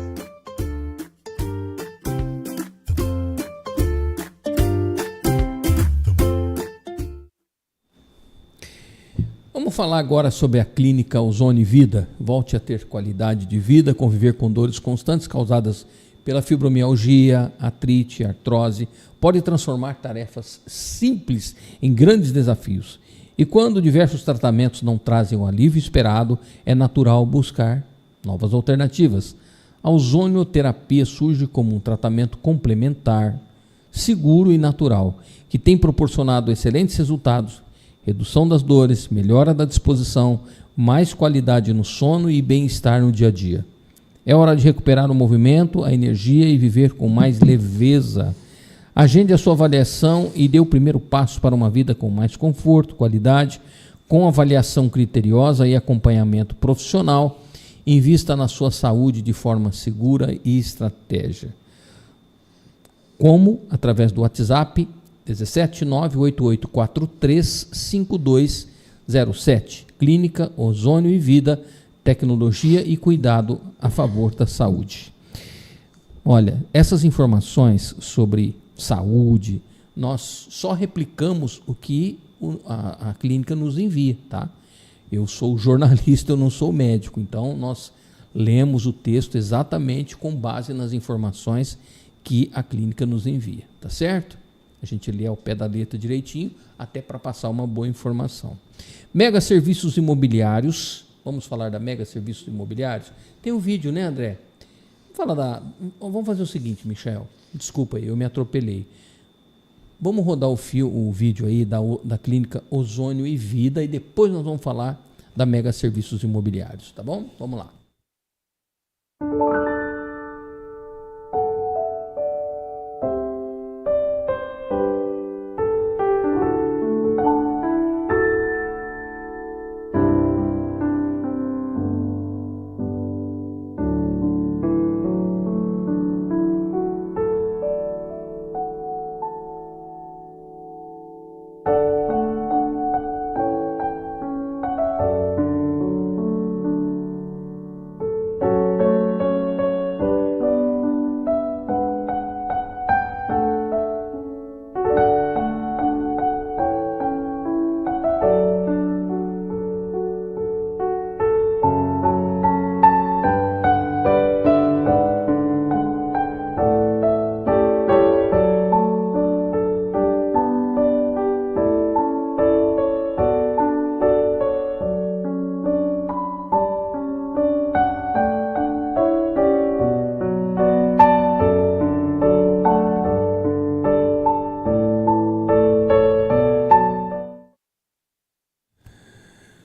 Vamos falar agora sobre a clínica Ozone Vida. Volte a ter qualidade de vida, conviver com dores constantes causadas pela fibromialgia, artrite, artrose. Pode transformar tarefas simples em grandes desafios. E quando diversos tratamentos não trazem o alívio esperado, é natural buscar novas alternativas. A ozonioterapia surge como um tratamento complementar, seguro e natural, que tem proporcionado excelentes resultados, redução das dores, melhora da disposição, mais qualidade no sono e bem-estar no dia a dia. É hora de recuperar o movimento, a energia e viver com mais leveza. Agende a sua avaliação e dê o primeiro passo para uma vida com mais conforto, qualidade, com avaliação criteriosa e acompanhamento profissional. Invista na sua saúde de forma segura e estratégia. Como? Através do WhatsApp 17988435207. Clínica Ozônio e Vida, tecnologia e cuidado a favor da saúde. Olha, essas informações sobre saúde, nós só replicamos o que a clínica nos envia, tá? Eu sou jornalista, eu não sou médico, então nós lemos o texto exatamente com base nas informações que a clínica nos envia, tá certo? A gente lê ao pé da letra direitinho, até para passar uma boa informação. Mega Serviços Imobiliários, vamos falar da Mega Serviços Imobiliários? Tem um vídeo, né, André? Vamos fazer o seguinte, Michel, desculpa aí, eu me atropelei. Vamos rodar o vídeo aí da clínica Ozônio e Vida e depois nós vamos falar da Mega Serviços Imobiliários, tá bom? Vamos lá.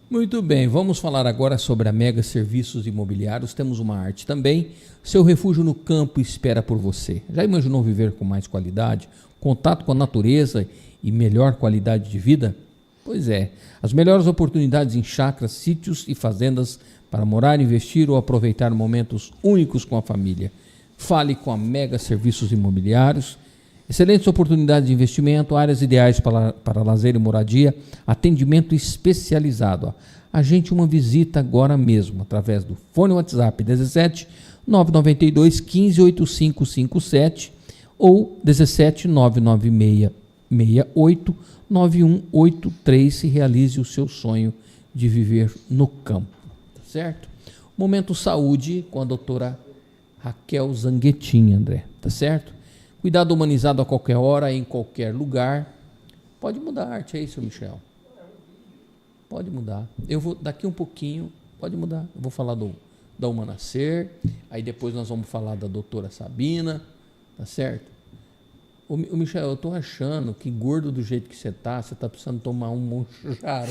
Muito bem, vamos falar agora sobre a Mega Serviços Imobiliários. Temos uma arte também. Seu refúgio no campo espera por você. Já imaginou viver com mais qualidade, contato com a natureza e melhor qualidade de vida? Pois é, as melhores oportunidades em chácaras, sítios e fazendas para morar, investir ou aproveitar momentos únicos com a família. Fale com a Mega Serviços Imobiliários. Excelentes oportunidades de investimento, áreas ideais para lazer e moradia, atendimento especializado. Agende uma visita agora mesmo, através do fone WhatsApp 17 992 15 8557 ou 17 996 68 9183 e realize o seu sonho de viver no campo, tá certo? Momento Saúde com a doutora Raquel Zanguetin, André, tá certo? Cuidado humanizado a qualquer hora, em qualquer lugar. Pode mudar a arte aí, seu Michel. Pode mudar. Eu vou, daqui um pouquinho, pode mudar. Eu vou falar da Humanascer, aí depois nós vamos falar da doutora Sabina, tá certo? Ô Michel, eu tô achando que gordo do jeito que você tá precisando tomar um moncharo.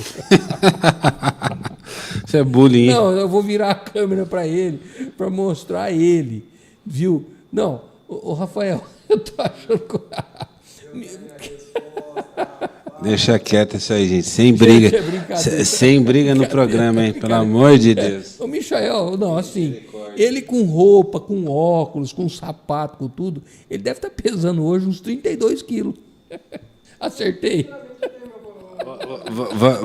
Isso é bullying. Não, eu vou virar a câmera para ele, para mostrar ele, viu? Não, ô Rafael, eu tô achando que... Deixa quieto isso aí, gente. Sem briga. Sem briga no programa, hein? Pelo amor de Deus. O Michael, não, assim, ele com roupa, com óculos, com sapato, com tudo, ele deve estar pesando hoje uns 32 quilos. Acertei.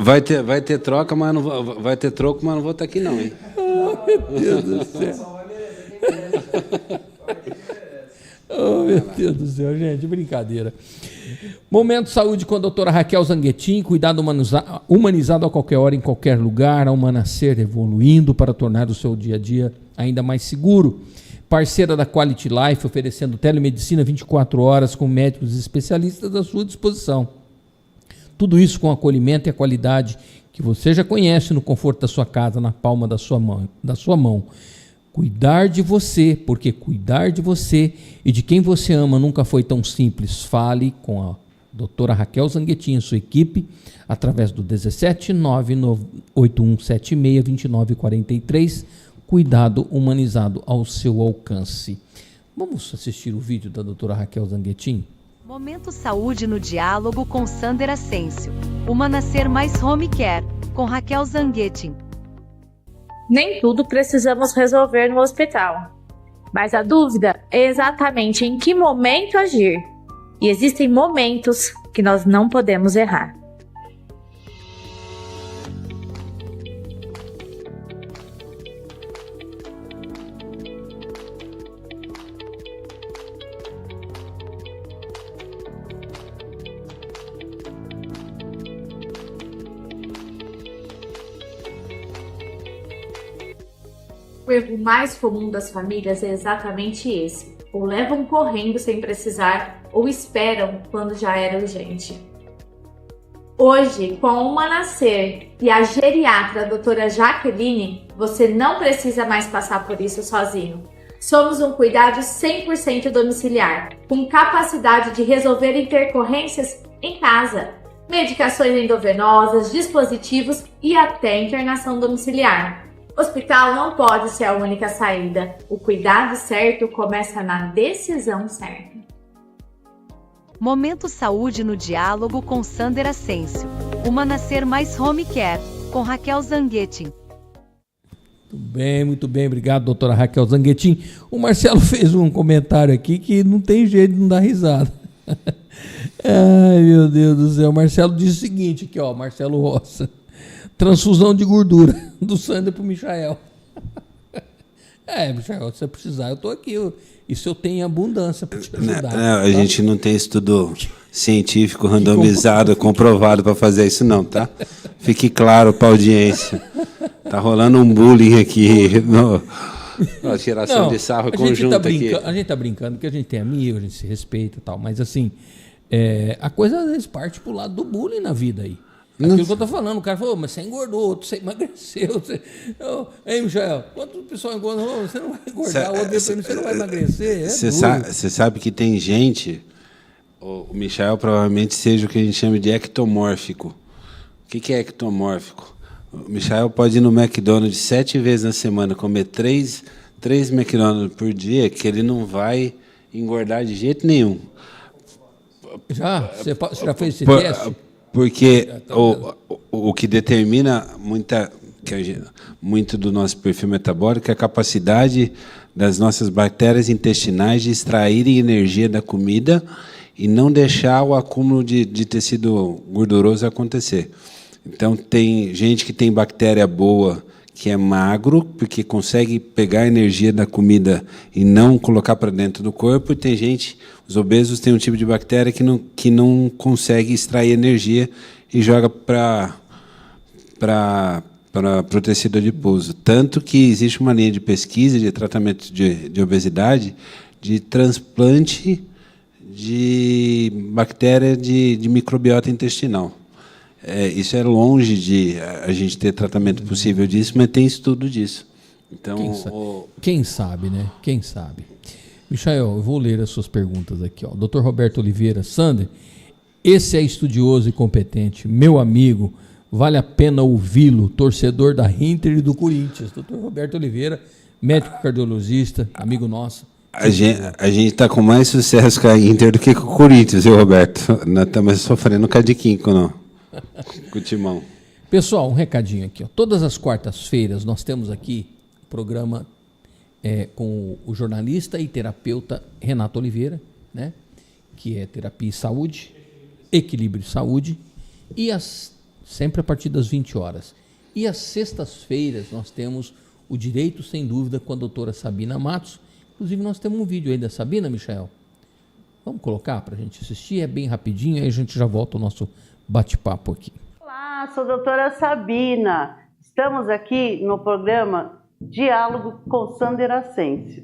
Vai ter troca, mas não vai ter troco, mas não vou estar aqui não, hein? Oh, meu Deus do céu. Oh, meu Deus do céu, gente, brincadeira. Momento Saúde com a doutora Raquel Zanguetin, cuidado humanizado a qualquer hora, em qualquer lugar, a Humanascer evoluindo para tornar o seu dia a dia ainda mais seguro. Parceira da Quality Life, oferecendo telemedicina 24 horas com médicos especialistas à sua disposição. Tudo isso com acolhimento e a qualidade que você já conhece no conforto da sua casa, na palma da sua mão. Cuidar de você, porque cuidar de você e de quem você ama nunca foi tão simples. Fale com a doutora Raquel Zanguetin e sua equipe através do 17981762943. Cuidado humanizado ao seu alcance. Vamos assistir o vídeo da doutora Raquel Zanguetin? Momento Saúde no Diálogo com Sander Ascencio. Uma Nascer Mais Home Care, com Raquel Zanguetin. Nem tudo precisamos resolver no hospital, mas a dúvida é exatamente em que momento agir. E existem momentos que nós não podemos errar. O erro mais comum das famílias é exatamente esse. Ou levam correndo sem precisar, ou esperam quando já era urgente. Hoje, com a Uma Nascer e a geriatra a doutora Jaqueline, você não precisa mais passar por isso sozinho. Somos um cuidado 100% domiciliar, com capacidade de resolver intercorrências em casa, medicações endovenosas, dispositivos e até internação domiciliar. Hospital não pode ser a única saída. O cuidado certo começa na decisão certa. Momento Saúde no Diálogo com Sander Ascencio. Uma Nascer Mais Home Care, com Raquel Zanguetin. Muito bem, obrigado, doutora Raquel Zanguetin. O Marcelo fez um comentário aqui que não tem jeito de não dar risada. Ai, meu Deus do céu. O Marcelo disse o seguinte aqui, ó, Marcelo Roça. Transfusão de gordura do Sander pro Michael. Michael, se você precisar, eu tô aqui. Isso eu tenho abundância para te ajudar. Não, a gente não tem estudo científico randomizado, comprovado para fazer isso não, tá? Fique claro para a audiência. Tá rolando um bullying aqui. A tiração de sarro conjunta aqui. A gente tá brincando porque a gente tem amigo, a gente se respeita e tal. Mas assim, a coisa às vezes parte pro lado do bullying na vida aí. Aquilo que eu tô falando, o cara falou, mas você engordou, você emagreceu. Ei, Michael, quanto o pessoal engordou? Você não vai engordar, você não vai emagrecer. Você sabe que tem gente, o Michael provavelmente seja o que a gente chama de ectomórfico. O que é ectomórfico? O Michael pode ir no McDonald's 7 vezes na semana, comer 3 McDonald's por dia, que ele não vai engordar de jeito nenhum. Você já fez esse teste? Porque o que determina muito do nosso perfil metabólico é a capacidade das nossas bactérias intestinais de extraírem energia da comida e não deixar o acúmulo de tecido gorduroso acontecer. Então, tem gente que tem bactéria boa, que é magro, porque consegue pegar a energia da comida e não colocar para dentro do corpo, e tem gente, os obesos têm um tipo de bactéria que não consegue extrair energia e joga para o tecido adiposo. Tanto que existe uma linha de pesquisa de tratamento de obesidade, de transplante de bactéria de microbiota intestinal. Isso é longe de a gente ter tratamento possível disso, mas tem estudo disso. Então, quem sabe, né? Quem sabe? Michael, eu vou ler as suas perguntas aqui. Ó. Dr. Roberto Oliveira, Sander, esse é estudioso e competente, meu amigo, vale a pena ouvi-lo, torcedor da Inter e do Corinthians. Dr. Roberto Oliveira, médico cardiologista, amigo nosso. A gente está com mais sucesso com a Inter do que com o Corinthians, viu, Roberto? Nós estamos sofrendo um cadiquinho não. Com o timão. Pessoal, um recadinho aqui. Ó. Todas as quartas-feiras nós temos aqui um programa com o jornalista e terapeuta Renato Oliveira, né? Que é Terapia e Saúde, Equilíbrio e Saúde, e sempre a partir das 20 horas. E às sextas-feiras nós temos o Direito Sem Dúvida com a doutora Sabina Matos. Inclusive nós temos um vídeo aí da Sabina, Michael. Vamos colocar para a gente assistir, é bem rapidinho, aí a gente já volta ao nosso bate-papo aqui. Olá, sou a doutora Sabina. Estamos aqui no programa Diálogo com Sander Ascencio.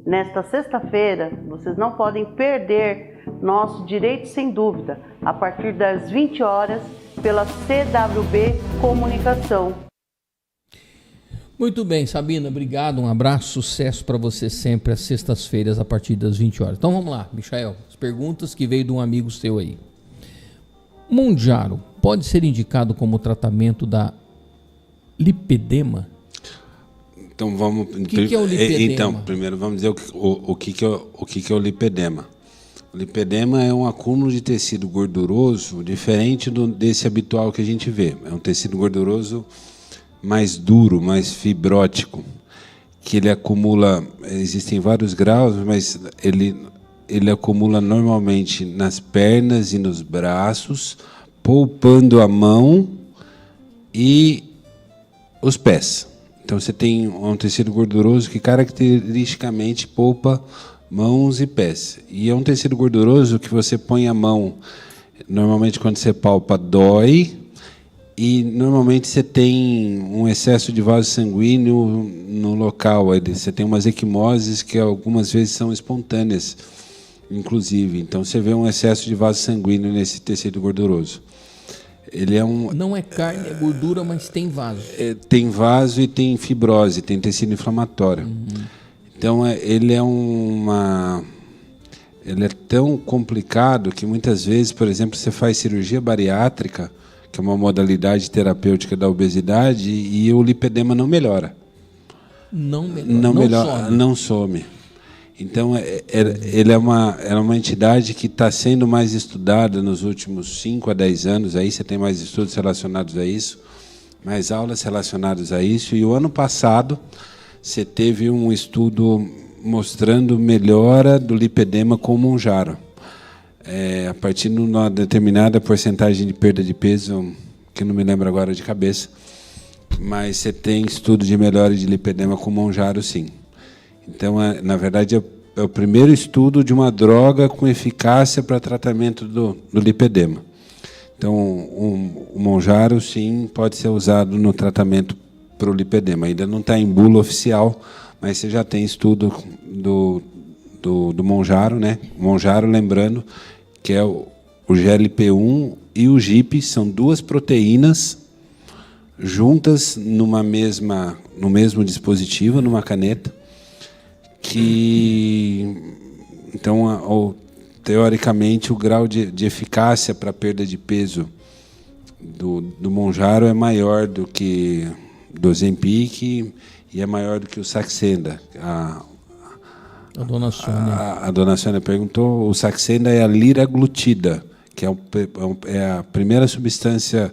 Nesta sexta-feira, vocês não podem perder nosso Direito Sem Dúvida, a partir das 20 horas, pela CWB Comunicação. Muito bem, Sabina, obrigado, um abraço, sucesso para você sempre às sextas-feiras a partir das 20 horas. Então vamos lá, Michael, as perguntas que veio de um amigo seu aí. Monjaro pode ser indicado como tratamento da lipedema? Então vamos. O que é o lipedema? Então, primeiro vamos dizer o que é o lipedema. O lipedema é um acúmulo de tecido gorduroso diferente desse habitual que a gente vê. É um tecido gorduroso mais duro, mais fibrótico, que ele acumula. Existem vários graus, mas ele acumula normalmente nas pernas e nos braços, poupando a mão e os pés. Então você tem um tecido gorduroso que caracteristicamente poupa mãos e pés. E é um tecido gorduroso que você põe a mão, normalmente quando você palpa dói, e normalmente você tem um excesso de vaso sanguíneo no local. Você tem umas equimoses que algumas vezes são espontâneas, inclusive. Então você vê um excesso de vaso sanguíneo nesse tecido gorduroso. Ele é não é carne, é gordura, mas tem vaso. Tem vaso e tem fibrose, tem tecido inflamatório. Então ele é tão complicado que muitas vezes, por exemplo, você faz cirurgia bariátrica, que é uma modalidade terapêutica da obesidade, e o lipedema não melhora. Não melhora, não some. Então, ele é uma entidade que está sendo mais estudada nos últimos 5 a 10 anos. Aí você tem mais estudos relacionados a isso, mais aulas relacionadas a isso. E o ano passado, você teve um estudo mostrando melhora do lipedema com o Monjaro. A partir de uma determinada porcentagem de perda de peso, que não me lembro agora de cabeça, mas você tem estudo de melhora de lipedema com o Monjaro, sim. Então, na verdade, é o primeiro estudo de uma droga com eficácia para tratamento do lipedema. Então, o Monjaro, sim, pode ser usado no tratamento para o lipedema. Ainda não está em bula oficial, mas você já tem estudo do Monjaro, né? O Monjaro, lembrando, que é o GLP-1 e o GIP, são duas proteínas juntas no mesmo dispositivo, numa caneta, então, teoricamente, o grau de eficácia para a perda de peso do Monjaro é maior do que do Ozempic e é maior do que o Saxenda. A dona Sônia. A dona Sônia perguntou, o Saxenda é a liraglutida, que é a primeira substância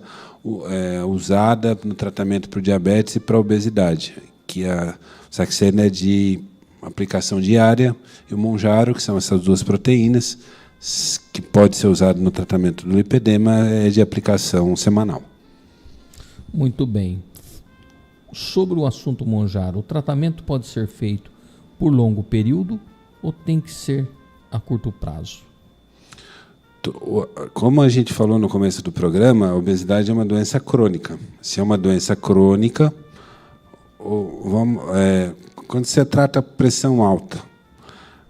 usada no tratamento para o diabetes e para a obesidade, que a Saxenda é de aplicação diária, e o Monjaro, que são essas duas proteínas, que pode ser usado no tratamento do lipedema, é de aplicação semanal. Muito bem. Sobre o assunto Monjaro, o tratamento pode ser feito por longo período ou tem que ser a curto prazo? Como a gente falou no começo do programa, a obesidade é uma doença crônica. Se é uma doença crônica, quando você trata a pressão alta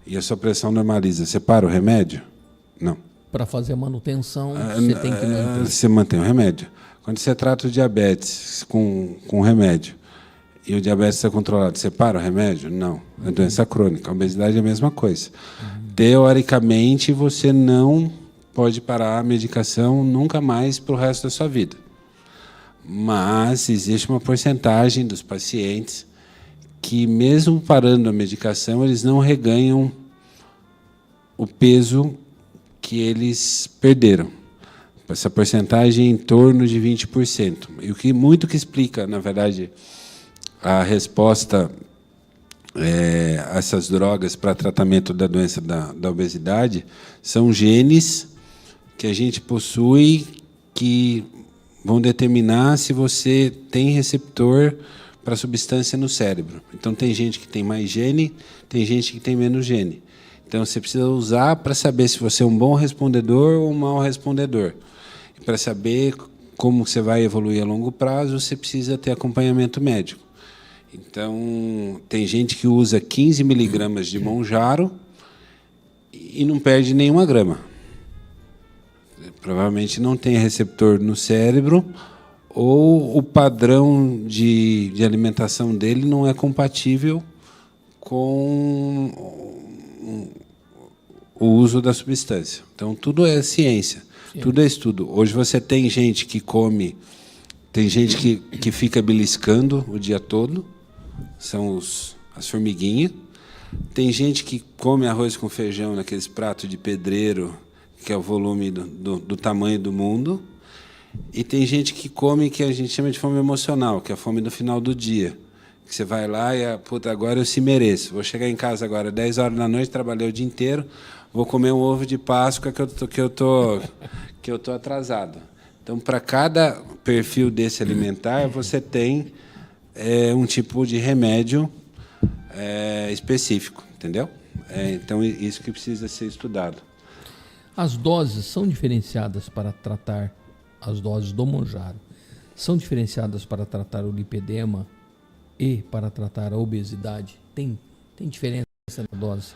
e a sua pressão normaliza, você para o remédio? Não. Para fazer a manutenção, você tem que manter. Você mantém o remédio. Quando você trata o diabetes com remédio e o diabetes está controlado, você para o remédio? Não. É doença crônica. A obesidade é a mesma coisa. Teoricamente, você não pode parar a medicação nunca mais para o resto da sua vida. Mas existe uma porcentagem dos pacientes que, mesmo parando a medicação, eles não reganham o peso que eles perderam. Essa porcentagem é em torno de 20%. E o que muito que explica, na verdade, a resposta a essas drogas para tratamento da doença da obesidade são genes que a gente possui que vão determinar se você tem receptor para a substância no cérebro. Então, tem gente que tem mais gene, tem gente que tem menos gene. Então, você precisa usar para saber se você é um bom respondedor ou um mau respondedor. E para saber como você vai evoluir a longo prazo, você precisa ter acompanhamento médico. Então, tem gente que usa 15 miligramas de Monjaro e não perde nenhuma grama. Provavelmente não tem receptor no cérebro ou o padrão de alimentação dele não é compatível com o uso da substância. Então, tudo é ciência, tudo é estudo. Hoje você tem gente que come, tem gente que fica beliscando o dia todo, são as formiguinhas. Tem gente que come arroz com feijão naqueles pratos de pedreiro, que é o volume do tamanho do mundo. E tem gente que come que a gente chama de fome emocional, que é a fome do final do dia. Que você vai lá e, puta, agora eu se mereço. Vou chegar em casa agora, 10 horas da noite, trabalhei o dia inteiro, vou comer um ovo de Páscoa que eu tô atrasado. Então, para cada perfil desse alimentar, você tem um tipo de remédio específico, entendeu? Então, isso que precisa ser estudado. As doses são diferenciadas para tratar, as doses do Monjaro, são diferenciadas para tratar o lipedema e para tratar a obesidade? Tem diferença na dose?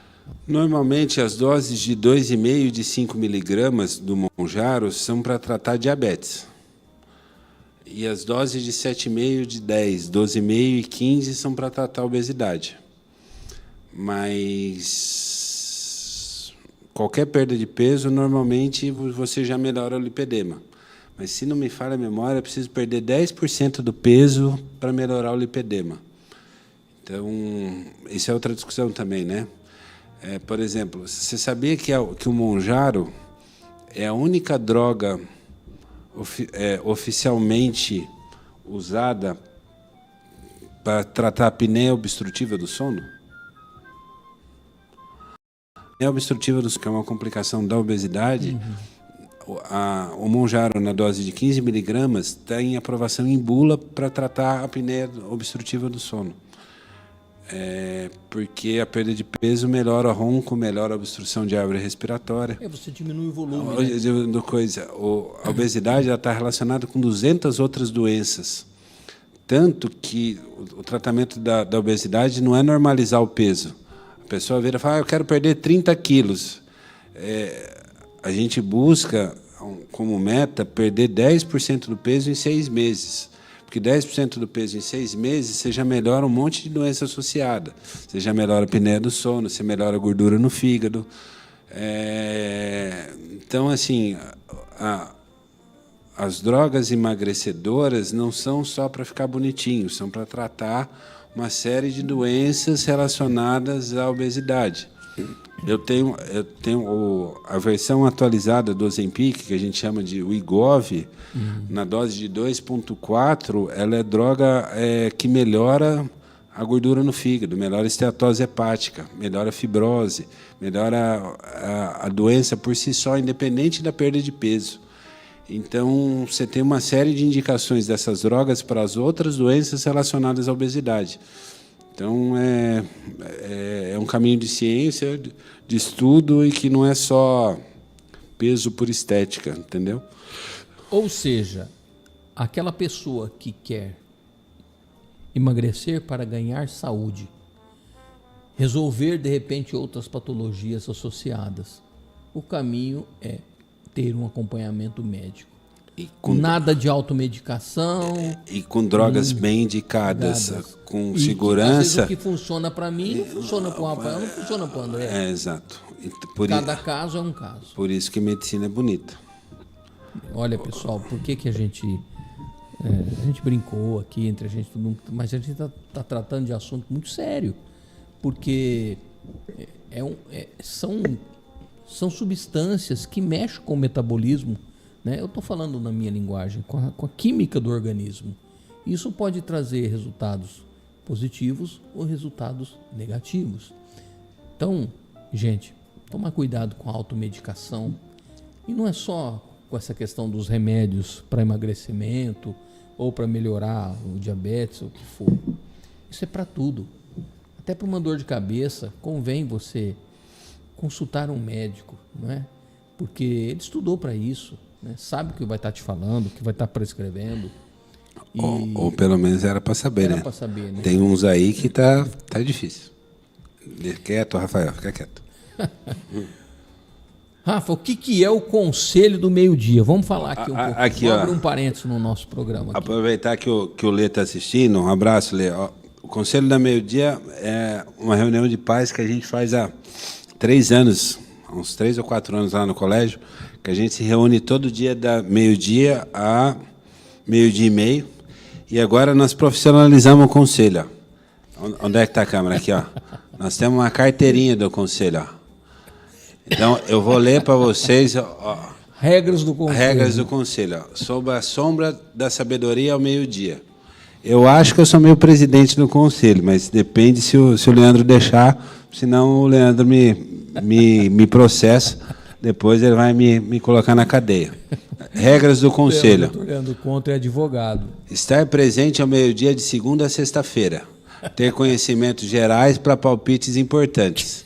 Normalmente, as doses de 2,5 e de 5 miligramas do Monjaro são para tratar diabetes. E as doses de 7,5, de 10, 12,5 e 15 são para tratar a obesidade. Mas qualquer perda de peso, normalmente, você já melhora o lipedema. Mas, se não me falha a memória, é preciso perder 10% do peso para melhorar o lipedema. Então, isso é outra discussão também, né? Por exemplo, você sabia que o Monjaro é a única droga oficialmente usada para tratar a apneia obstrutiva do sono? A apneia obstrutiva do sono, que é uma complicação da obesidade, o Monjaro, na dose de 15 miligramas, tem aprovação em bula para tratar a apneia obstrutiva do sono. Porque a perda de peso melhora o ronco, melhora a obstrução de árvore respiratória. Você diminui o volume. A obesidade está relacionada com 200 outras doenças. Tanto que o tratamento da obesidade não é normalizar o peso. A pessoa vira e fala, eu quero perder 30 quilos. A gente busca, como meta, perder 10% do peso em 6 meses. Porque 10% do peso em 6 meses, você já melhora um monte de doença associada. Você já melhora a apneia do sono, você melhora a gordura no fígado. Então, assim, as drogas emagrecedoras não são só para ficar bonitinho, são para tratar uma série de doenças relacionadas à obesidade. Eu tenho a versão atualizada do Ozempic, que a gente chama de Wegovy, na dose de 2,4, ela é droga que melhora a gordura no fígado, melhora a esteatose hepática, melhora a fibrose, melhora a doença por si só, independente da perda de peso. Então, você tem uma série de indicações dessas drogas para as outras doenças relacionadas à obesidade. Então, é um caminho de ciência, de estudo, e que não é só peso por estética, entendeu? Ou seja, aquela pessoa que quer emagrecer para ganhar saúde, resolver, de repente, outras patologias associadas, o caminho é ter um acompanhamento médico. Nada de automedicação. E com drogas bem indicadas, com segurança. Às vezes o que funciona para mim não funciona para o Rafael, não funciona para o André. Exato. Cada caso é um caso. Por isso que medicina é bonita. Olha, pessoal, por que a gente brincou aqui entre a gente, mas a gente está tratando de assunto muito sério, porque são substâncias que mexem com o metabolismo, né? Eu estou falando na minha linguagem, com a química do organismo. Isso pode trazer resultados positivos ou resultados negativos. Então, gente, tomar cuidado com a automedicação. E não é só com essa questão dos remédios para emagrecimento ou para melhorar o diabetes ou o que for. Isso é para tudo. Até para uma dor de cabeça, convém você consultar um médico, não é? Porque ele estudou para isso, né? Sabe o que vai estar te falando, o que vai estar prescrevendo. Ou pelo menos era para saber, né? Era para saber, né? Tem uns aí que tá difícil. Fica quieto, Rafael, fica quieto. Rafa, o que é o Conselho do Meio-Dia? Vamos falar aqui um pouco. Aqui, Vamos abrir um parênteses no nosso programa. Aqui. Aproveitar que o Lê está assistindo, um abraço, Lê. O Conselho da Meio-Dia é uma reunião de pais que a gente faz há 3 anos, uns 3 ou 4 anos lá no colégio, que a gente se reúne todo dia da meio-dia a meio-dia e meio, e agora nós profissionalizamos o Conselho. Ó. Onde é que está a câmera? Aqui, ó. Nós temos uma carteirinha do Conselho, ó. Então, eu vou ler para vocês... Ó, regras do Conselho. Regras do Conselho. Ó. Sob a sombra da sabedoria ao meio-dia. Eu acho que eu sou meio presidente do Conselho, mas depende se o Leandro deixar, senão o Leandro me processa, depois ele vai me colocar na cadeia. Regras do Conselho. O Leandro Contra é advogado. Estar presente ao meio-dia de segunda a sexta-feira. Ter conhecimentos gerais para palpites importantes.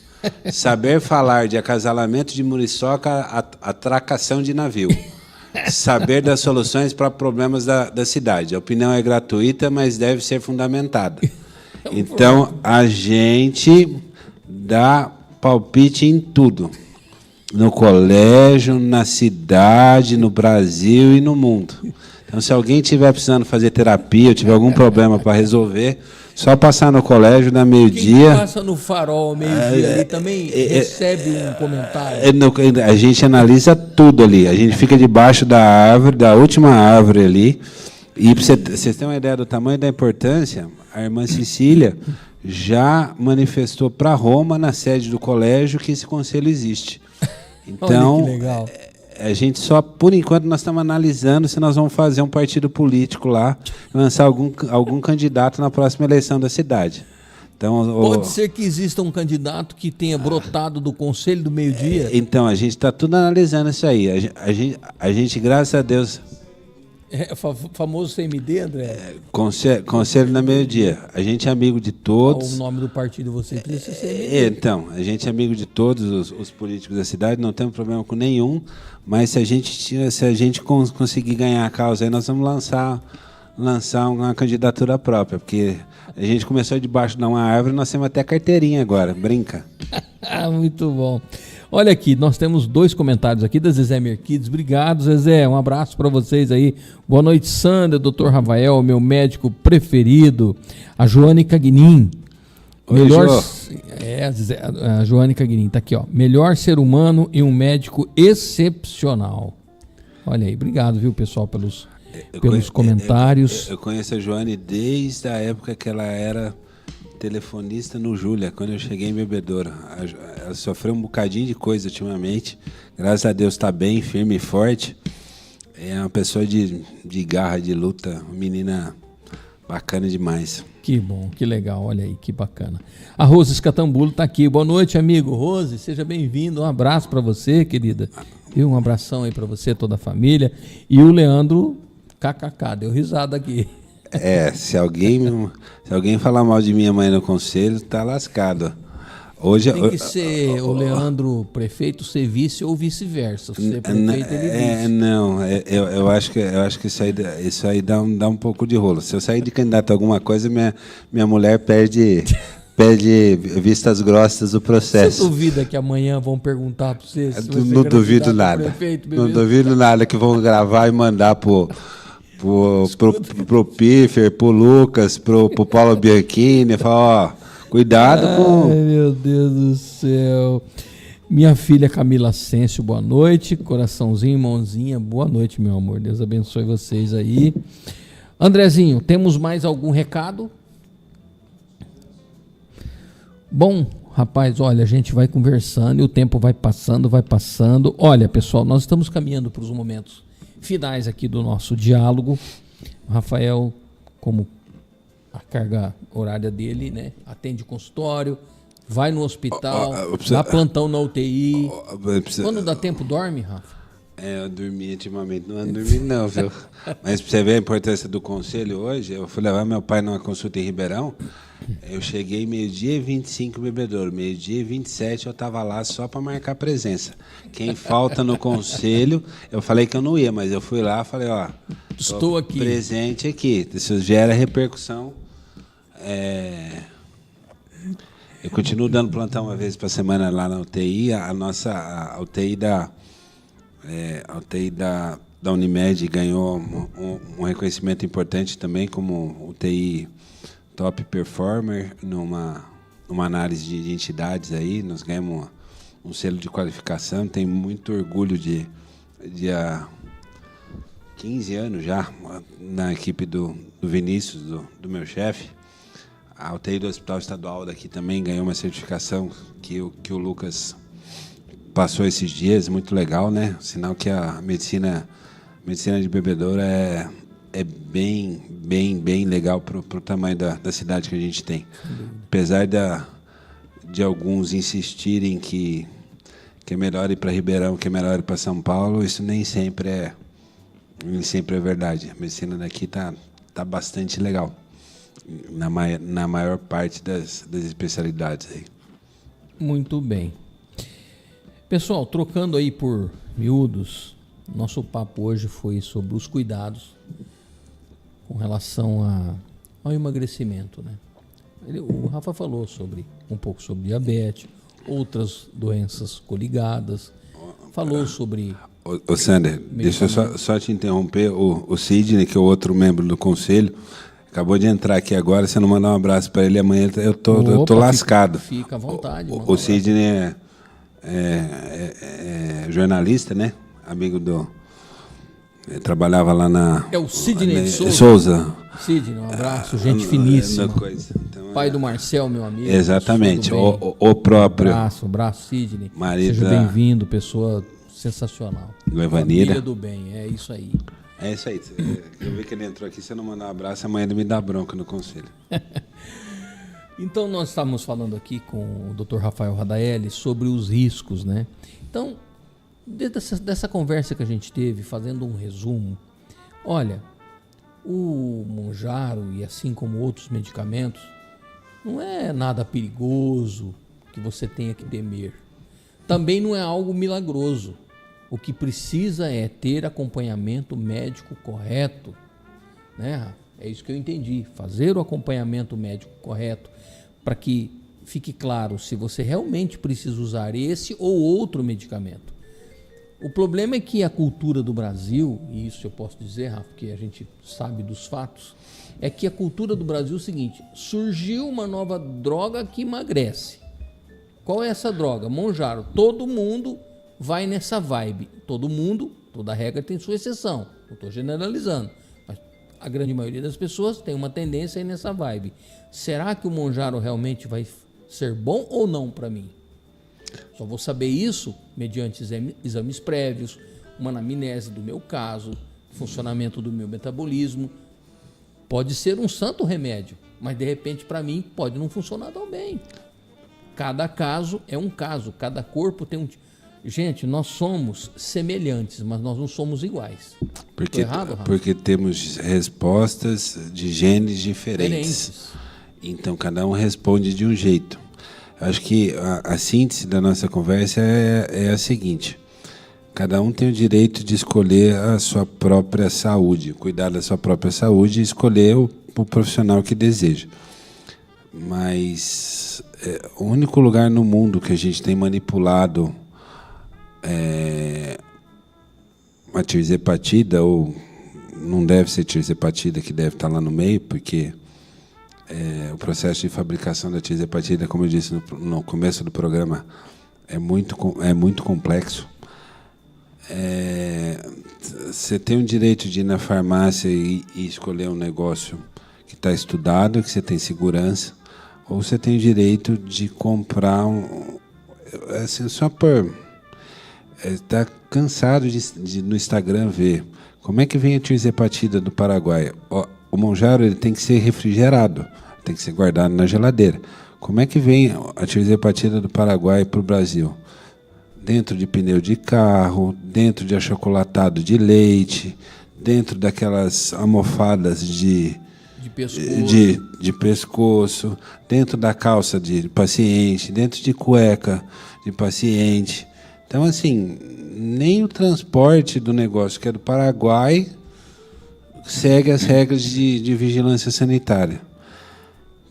Saber falar de acasalamento de muriçoca a atracação de navio. Saber das soluções para problemas da cidade. A opinião é gratuita, mas deve ser fundamentada. Então, a gente dá palpite em tudo. No colégio, na cidade, no Brasil e no mundo. Então, se alguém estiver precisando fazer terapia, ou tiver algum problema para resolver... Só passar no colégio, na meio-dia... Quem passa no Farol, meio-dia, ali também recebe um comentário? A gente analisa tudo ali. A gente fica debaixo da árvore, da última árvore ali. E para vocês terem uma ideia do tamanho da importância, a irmã Cecília já manifestou para Roma, na sede do colégio, que esse conselho existe. Então, olha que legal. A gente só, por enquanto, nós estamos analisando se nós vamos fazer um partido político lá, lançar algum candidato na próxima eleição da cidade. Então, pode ser que exista um candidato que tenha brotado do Conselho do Meio-Dia? Então, a gente está tudo analisando isso aí. A gente, graças a Deus... É famoso CMD, André? Conselho da Meio-Dia. A gente é amigo de todos. O nome do partido você precisa ser CMD. Então, a gente é amigo de todos os políticos da cidade, não temos problema com nenhum, mas se a gente conseguir ganhar a causa, aí nós vamos lançar uma candidatura própria, porque a gente começou debaixo de uma árvore, nós temos até carteirinha agora, brinca. Muito bom. Olha aqui, nós temos 2 comentários aqui da Zezé Merquides. Obrigado, Zezé. Um abraço para vocês aí. Boa noite, Sandra, Dr. Rafael, meu médico preferido. A Joane Cagnin. A Joane Cagnin está aqui, ó. Melhor ser humano e um médico excepcional. Olha aí, obrigado, viu, pessoal, pelos comentários. Eu conheço a Joane desde a época que ela era telefonista no Júlia, quando eu cheguei em Bebedouro. Ela sofreu um bocadinho de coisa ultimamente. Graças a Deus está bem, firme e forte. É uma pessoa de garra, de luta, uma menina bacana demais. Que bom, que legal, olha aí, que bacana. A Rose Escatambulo está aqui. Boa noite, amigo. Rose, seja bem-vindo. Um abraço para você, querida. E um abração aí para você, toda a família. E o Leandro, kkk, deu risada aqui. Se alguém falar mal de minha mãe no conselho, tá lascado. Hoje, tem que ser o Leandro prefeito ser vice ou vice-versa. Se ser prefeito, ele vice. Não, eu acho que isso aí dá um pouco de rolo. Se eu sair de candidato a alguma coisa, minha mulher perde vistas grossas do processo. Você duvida que amanhã vão perguntar para você se você não duvido nada. Prefeito, não duvido nada que vão gravar e mandar pro Piffer, pro Lucas, pro Paulo Bianchini, falar, ó, cuidado com... Ai, meu Deus do céu. Minha filha Camila Ascencio, boa noite. Coraçãozinho, mãozinha, boa noite, meu amor. Deus abençoe vocês aí. Andrezinho, temos mais algum recado? Bom, rapaz, olha, a gente vai conversando e o tempo vai passando. Olha, pessoal, nós estamos caminhando para os momentos finais aqui do nosso diálogo. O Rafael, como a carga horária dele, né, atende consultório, vai no hospital, dá plantão na UTI. Quando dá tempo, dorme, Rafa? Eu dormi ultimamente, não ando dormindo não, viu? Mas pra você ver a importância do conselho hoje, eu fui levar meu pai numa consulta em Ribeirão, eu cheguei meio-dia e 25 em Bebedouro, meio-dia e 27 eu estava lá só para marcar presença. Quem falta no conselho, eu falei que eu não ia, mas eu fui lá e falei, ó, estou aqui. Presente aqui, isso gera repercussão. Eu continuo dando plantão uma vez por semana lá na UTI. A UTI da Unimed ganhou um reconhecimento importante também como UTI Top Performer numa análise de entidades aí. Nós ganhamos um selo de qualificação. Tenho muito orgulho de há 15 anos já na equipe do Vinícius, do meu chefe. A UTI do Hospital Estadual daqui também ganhou uma certificação que o Lucas passou esses dias, muito legal, né? Sinal que a medicina de bebedouro é bem legal para o tamanho da cidade que a gente tem. Apesar de alguns insistirem que é melhor ir para Ribeirão, que é melhor ir para São Paulo, isso nem sempre é verdade. A medicina daqui tá bastante legal. Na maior parte das especialidades aí. Muito bem. Pessoal, trocando aí por miúdos, nosso papo hoje foi sobre os cuidados com relação ao emagrecimento, né? O Rafa falou um pouco sobre diabetes, outras doenças coligadas, falou sobre... Ô Sander, deixa eu só te interromper. O Sidney, que é o outro membro do conselho, acabou de entrar aqui agora. Se eu não mandar um abraço para ele, amanhã eu tô lascado. Fica à vontade. O Sidney é jornalista, né? Amigo trabalhava lá na... É o Sidney Souza. Sidney, um abraço, gente finíssima. Então, pai do Marcel, meu amigo. Exatamente, o próprio. Abraço, Sidney. Marido Seja bem-vindo, pessoa sensacional. Levanira. Família do bem, é isso aí. É isso aí. Eu vi que ele entrou aqui, se eu não mandar um abraço, amanhã ele me dá bronca no conselho. Então, nós estávamos falando aqui com o Dr. Rafael Radaeli sobre os riscos, né? Então, dessa conversa que a gente teve, fazendo um resumo, olha, o Monjaro, e assim como outros medicamentos, não é nada perigoso que você tenha que temer. Também não é algo milagroso. O que precisa é ter acompanhamento médico correto, né? É isso que eu entendi. Fazer o acompanhamento médico correto para que fique claro se você realmente precisa usar esse ou outro medicamento. O problema é que a cultura do Brasil, e isso eu posso dizer, Rafa, porque a gente sabe dos fatos, é que a cultura do Brasil é o seguinte: surgiu uma nova droga que emagrece. Qual é essa droga? Monjaro. Todo mundo vai nessa vibe. Todo mundo, toda regra tem sua exceção. Não estou generalizando. Mas a grande maioria das pessoas tem uma tendência a ir nessa vibe. Será que o Monjaro realmente vai ser bom ou não para mim? Só vou saber isso mediante exames prévios, uma anamnese do meu caso, funcionamento do meu metabolismo. Pode ser um santo remédio, mas de repente para mim pode não funcionar tão bem. Cada caso é um caso, cada corpo tem um... Gente, nós somos semelhantes, mas nós não somos iguais. Porque, errado, Rafa? porque temos respostas de genes diferentes. Então, cada um responde de um jeito. Acho que a síntese da nossa conversa é a seguinte: cada um tem o direito de escolher a sua própria saúde, cuidar da sua própria saúde e escolher o profissional que deseja. Mas o único lugar no mundo que a gente tem manipulado a tirzepatida, ou não deve ser tirzepatida, que deve estar lá no meio, porque o processo de fabricação da tirzepatida, como eu disse no começo do programa, é muito complexo. Você tem o direito de ir na farmácia e escolher um negócio que está estudado, que você tem segurança, ou você tem o direito de comprar assim, só por... Está cansado de no Instagram ver como é que vem a tirzepatida do Paraguai. O Monjaro ele tem que ser refrigerado, tem que ser guardado na geladeira. Como é que vem a tirzepatida do Paraguai para o Brasil? Dentro de pneu de carro, dentro de achocolatado de leite, dentro daquelas almofadas de pescoço, dentro da calça de paciente, dentro de cueca de paciente. Então, assim, nem o transporte do negócio que é do Paraguai segue as regras de vigilância sanitária.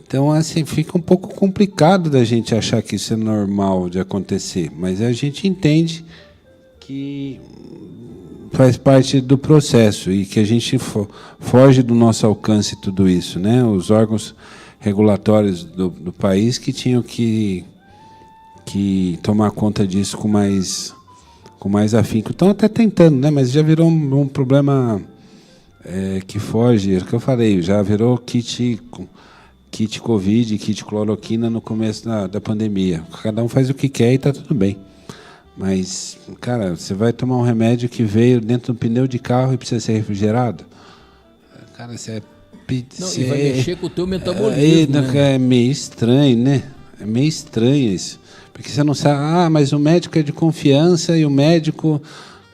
Então, assim, fica um pouco complicado da gente achar que isso é normal de acontecer, mas a gente entende que faz parte do processo e que a gente foge do nosso alcance tudo isso, né? Os órgãos regulatórios do país que tinham que tomar conta disso com mais afinco. Estão até tentando, né? Mas já virou um problema que foge, é o que eu falei, já virou kit Covid, kit cloroquina no começo da pandemia. Cada um faz o que quer e está tudo bem. Mas, cara, você vai tomar um remédio que veio dentro do pneu de carro e precisa ser refrigerado? Cara, você e vai mexer com o teu metabolismo, né? É meio estranho, né? É meio estranho isso. Porque você não sabe, mas o médico é de confiança e o médico...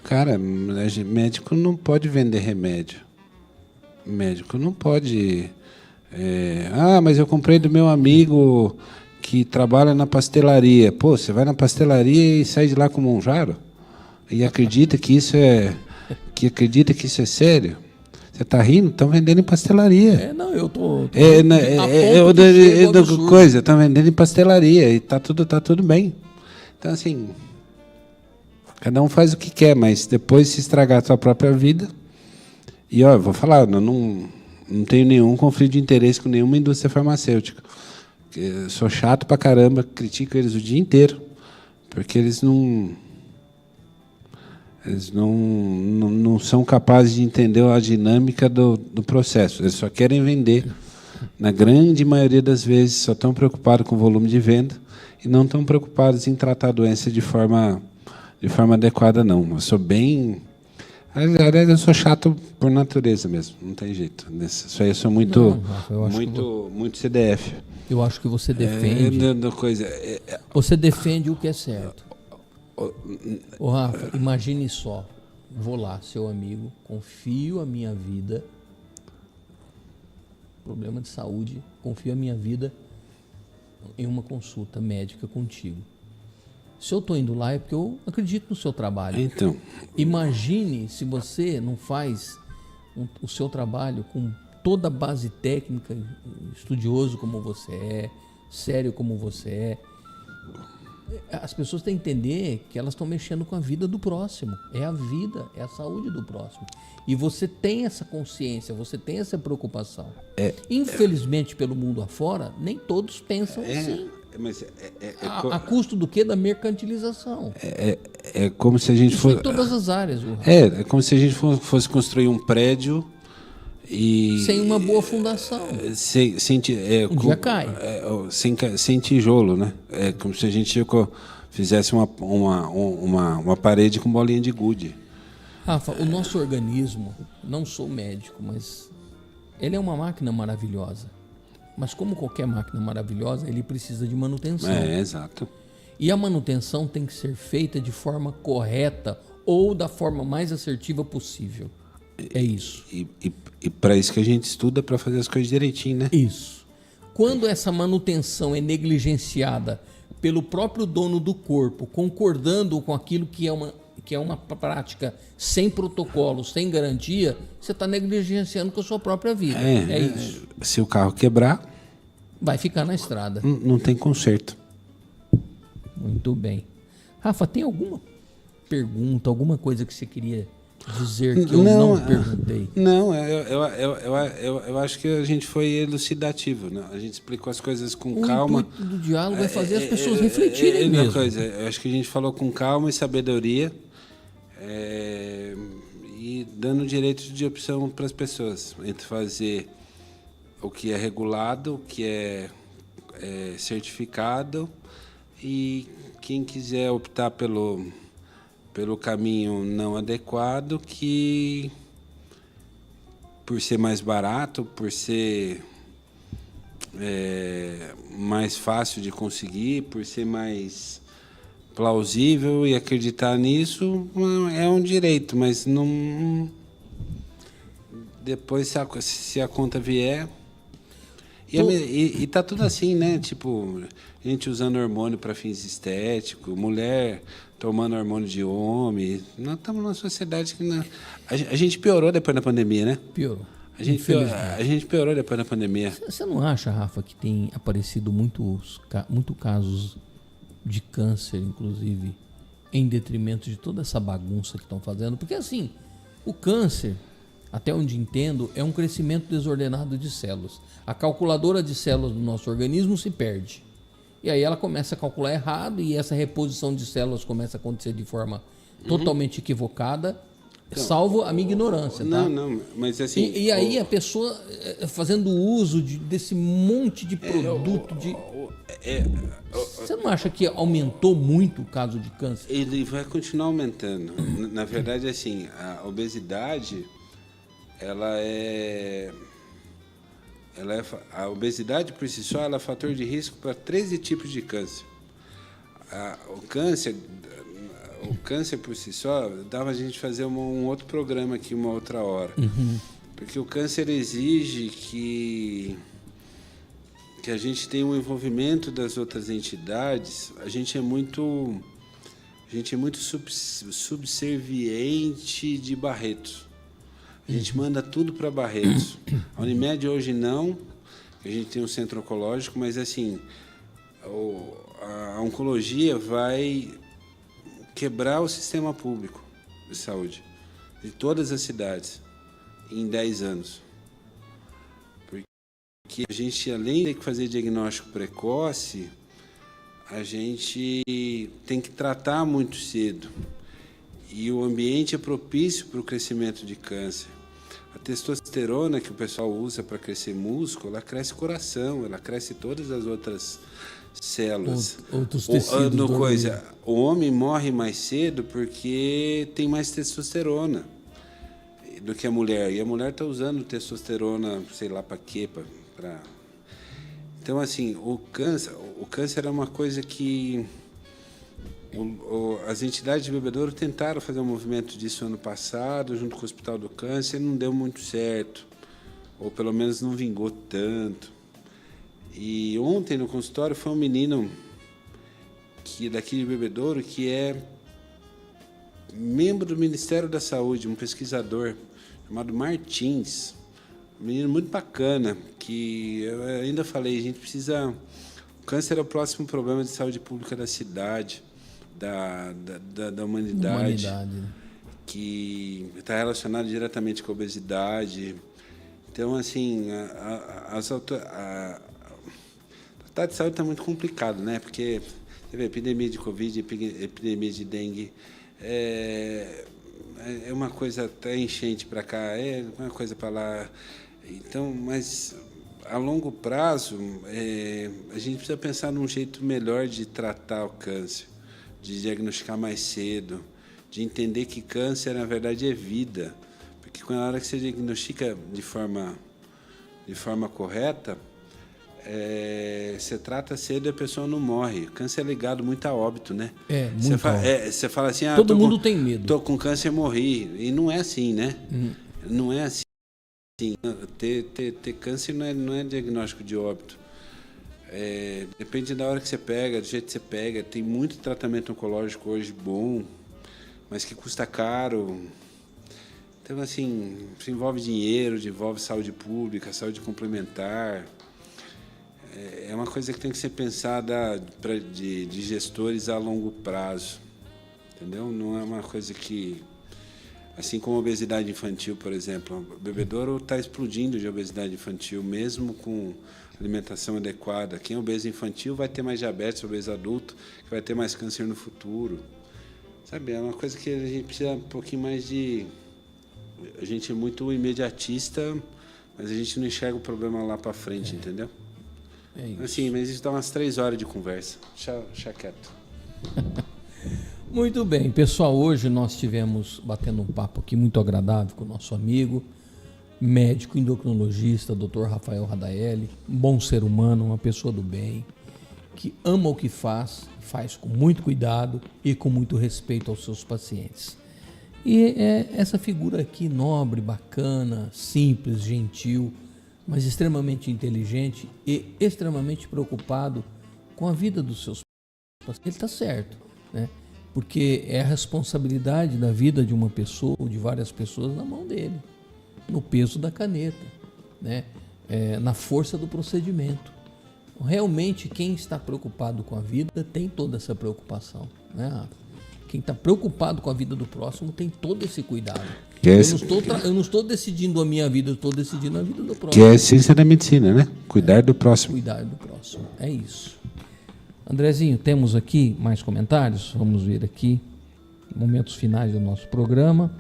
Cara, médico não pode vender remédio. Médico não pode... mas eu comprei do meu amigo que trabalha na pastelaria. Pô, você vai na pastelaria e sai de lá como um jaro? E acredita que isso é sério? Você está rindo? Estão vendendo em pastelaria. Eu tô coisa, estão vendendo em pastelaria e tá tudo bem. Então, assim, cada um faz o que quer, mas depois se estragar a sua própria vida... E, eu vou falar, não tenho nenhum conflito de interesse com nenhuma indústria farmacêutica. Eu sou chato pra caramba, critico eles o dia inteiro, porque eles não são capazes de entender a dinâmica do processo. Eles só querem vender. Na grande maioria das vezes, só estão preocupados com o volume de venda e não estão preocupados em tratar a doença de forma adequada, não. Eu sou bem... Aliás, eu sou chato por natureza mesmo, não tem jeito. Isso aí eu sou muito CDF. Eu acho que você defende. Você defende o que é certo. Ô, Rafa, imagine só. Vou lá, seu amigo, confio a minha vida. Problema de saúde, confio a minha vida em uma consulta médica contigo. Se eu estou indo lá é porque eu acredito no seu trabalho. Então, imagine se você não faz o seu trabalho com toda a base técnica, estudioso como você é, sério como você é. As pessoas têm que entender que elas estão mexendo com a vida do próximo. É a vida, é a saúde do próximo. E você tem essa consciência, você tem essa preocupação. Infelizmente, pelo mundo afora, nem todos pensam assim. Mas a custo do quê? Da mercantilização. É como se a gente fosse... em todas as áreas. É como se a gente fosse construir um prédio e... sem uma boa fundação. Um dia cai. Sem tijolo, né? É como se a gente fizesse uma parede com bolinha de gude. Rafa, o nosso organismo, não sou médico, mas ele é uma máquina maravilhosa. Mas como qualquer máquina maravilhosa, ele precisa de manutenção. Exato. E a manutenção tem que ser feita de forma correta ou da forma mais assertiva possível. É isso. E para isso que a gente estuda, para fazer as coisas direitinho, né? Isso. Quando essa manutenção é negligenciada pelo próprio dono do corpo, concordando com aquilo que é uma prática sem protocolo, sem garantia, você está negligenciando com a sua própria vida. É isso. Se o carro quebrar... vai ficar na estrada. Não tem conserto. Muito bem. Rafa, tem alguma pergunta, alguma coisa que você queria dizer que eu não perguntei? Não, eu acho que a gente foi elucidativo, né? A gente explicou as coisas com calma. O intuito do diálogo é fazer as pessoas refletirem mesmo. Eu acho que a gente falou com calma e sabedoria e dando direito de opção para as pessoas, entre fazer o que é regulado, o que é certificado, e quem quiser optar pelo caminho não adequado, que por ser mais barato, por ser mais fácil de conseguir, por ser mais plausível e acreditar nisso, é um direito, mas não... Depois, se a conta vier... E tá tudo assim, né? Tipo, gente usando hormônio para fins estéticos, mulher tomando hormônio de homem. Nós estamos numa sociedade que... A gente piorou depois da pandemia, né? Piorou. A gente piorou depois da pandemia. Você não acha, Rafa, que tem aparecido muito casos de câncer, inclusive, em detrimento de toda essa bagunça que estão fazendo? Porque assim, o câncer, até onde entendo, é um crescimento desordenado de células. A calculadora de células do nosso organismo se perde. E aí ela começa a calcular errado e essa reposição de células começa a acontecer de forma totalmente equivocada, salvo a minha ignorância, tá? Não, mas assim... E aí a pessoa fazendo uso desse monte de produto Você não acha que aumentou muito o caso de câncer? Ele vai continuar aumentando. Na verdade, assim, a obesidade, a obesidade por si só ela é fator de risco para 13 tipos de câncer. O câncer por si só, dava a gente fazer um outro programa aqui uma outra hora. Porque o câncer exige que a gente tenha um envolvimento das outras entidades. A gente é muito subserviente de Barretos. A gente manda tudo para Barretos. A Unimed hoje não, a gente tem um centro oncológico, mas assim, a oncologia vai quebrar o sistema público de saúde de todas as cidades em 10 anos. Porque a gente, além de fazer diagnóstico precoce, a gente tem que tratar muito cedo. E o ambiente é propício para o crescimento de câncer. A testosterona que o pessoal usa para crescer músculo, ela cresce coração, ela cresce todas as outras células. Outros tecidos. O homem morre mais cedo porque tem mais testosterona do que a mulher. E a mulher está usando testosterona, sei lá para quê. Então, assim, o câncer é uma coisa que as entidades de bebedouro tentaram fazer um movimento disso ano passado, junto com o Hospital do Câncer, não deu muito certo. Ou pelo menos não vingou tanto. E ontem no consultório foi um menino daqui de Bebedouro que é membro do Ministério da Saúde, um pesquisador chamado Martins, um menino muito bacana, que eu ainda falei, a gente precisa... O câncer é o próximo problema de saúde pública da cidade, da humanidade, que está relacionado diretamente com a obesidade. Então, assim, a tratar de saúde está muito complicado, né? Porque você vê, epidemia de Covid, epidemia de dengue, é uma coisa até enchente para cá, é uma coisa para lá. Então, mas a longo prazo, a gente precisa pensar num jeito melhor de tratar o câncer, de diagnosticar mais cedo, de entender que câncer, na verdade, é vida. Porque na hora que você diagnostica de forma correta, você trata cedo e a pessoa não morre. Câncer é ligado muito a óbito, né? Você fala assim... Todo mundo tem medo. Estou com câncer, morri. E não é assim, né? Não é assim. Ter câncer não é diagnóstico de óbito. Depende da hora que você pega, do jeito que você pega. Tem muito tratamento oncológico hoje bom, mas que custa caro. Então, assim, isso envolve dinheiro, envolve saúde pública, saúde complementar. É uma coisa que tem que ser pensada de gestores a longo prazo, entendeu? Não é uma coisa que... Assim como a obesidade infantil, por exemplo. O bebedouro está explodindo de obesidade infantil, mesmo com alimentação adequada. Quem é obeso infantil vai ter mais diabetes, obeso adulto, que vai ter mais câncer no futuro. Sabe, é uma coisa que a gente precisa um pouquinho mais de... A gente é muito imediatista, mas a gente não enxerga o problema lá para frente, entendeu? É isso. Assim, mas isso dá umas 3 horas de conversa. Deixa quieto. Muito bem, pessoal, hoje nós estivemos batendo um papo aqui muito agradável com o nosso amigo, médico endocrinologista, Dr. Rafael Radaeli, um bom ser humano, uma pessoa do bem, que ama o que faz com muito cuidado e com muito respeito aos seus pacientes. E é essa figura aqui nobre, bacana, simples, gentil, mas extremamente inteligente e extremamente preocupado com a vida dos seus pacientes. Ele está certo, né? Porque é a responsabilidade da vida de uma pessoa ou de várias pessoas na mão dele. no peso da caneta, né? Na força do procedimento. Realmente, quem está preocupado com a vida tem toda essa preocupação, né, Rafa? Quem está preocupado com a vida do próximo tem todo esse cuidado. Eu não estou decidindo a minha vida, eu estou decidindo a vida do próximo. Que é a essência da medicina, né? Cuidar do próximo. Cuidar do próximo, é isso. Andrezinho, temos aqui mais comentários? Vamos ver aqui, momentos finais do nosso programa.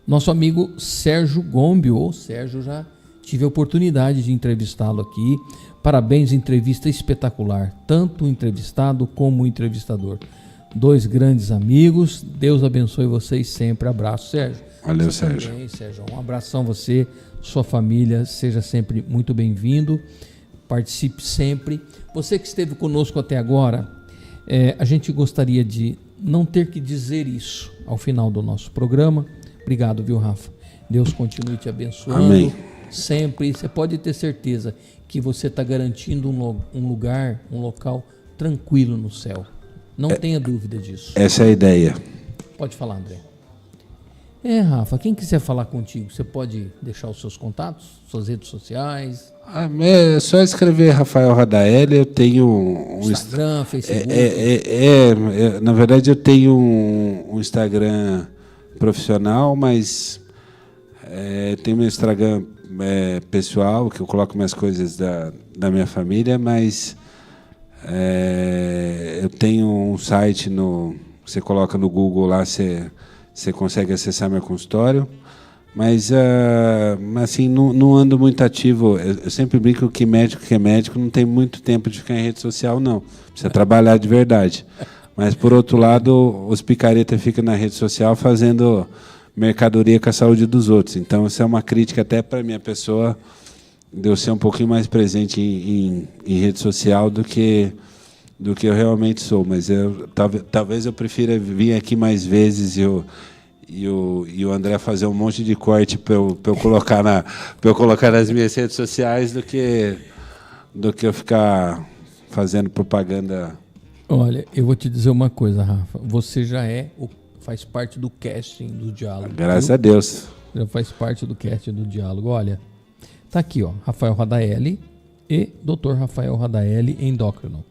Nosso amigo Sérgio Gombi, ou Sérgio, já tive a oportunidade de entrevistá-lo aqui. Parabéns, entrevista espetacular, tanto o entrevistado como o entrevistador. 2 grandes amigos, Deus abençoe vocês sempre. Abraço, Sérgio. Valeu, você Sérgio. Também, Sérgio. Um abração a você, sua família, seja sempre muito bem-vindo, participe sempre. Você que esteve conosco até agora, a gente gostaria de não ter que dizer isso ao final do nosso programa. Obrigado, viu, Rafa? Deus continue te abençoando. Amém. Sempre. Você pode ter certeza que você está garantindo um lugar, um local tranquilo no céu. Não tenha dúvida disso. Essa é a ideia. Pode falar, André. Rafa, quem quiser falar contigo, você pode deixar os seus contatos, suas redes sociais? É só escrever Rafael Radaeli. Eu tenho um Instagram, Facebook. Na verdade, eu tenho um Instagram profissional, mas tenho meu Instagram pessoal, que eu coloco minhas coisas da minha família, mas eu tenho um site, você coloca no Google lá, você consegue acessar meu consultório, mas assim, não ando muito ativo. Eu sempre brinco que é médico não tem muito tempo de ficar em rede social, não. Precisa trabalhar de verdade. Mas, por outro lado, os picareta ficam na rede social fazendo mercadoria com a saúde dos outros. Então, isso é uma crítica até para a minha pessoa, de eu ser um pouquinho mais presente em rede social do que eu realmente sou. Mas talvez eu prefira vir aqui mais vezes e o André fazer um monte de corte para eu colocar nas minhas redes sociais do que eu ficar fazendo propaganda. Olha, eu vou te dizer uma coisa, Rafa. Você já faz parte do casting do Diálogo. Graças a Deus. Já faz parte do casting do Diálogo. Olha, tá aqui, ó, Rafael Radaeli e Dr. Rafael Radaeli, endócrino.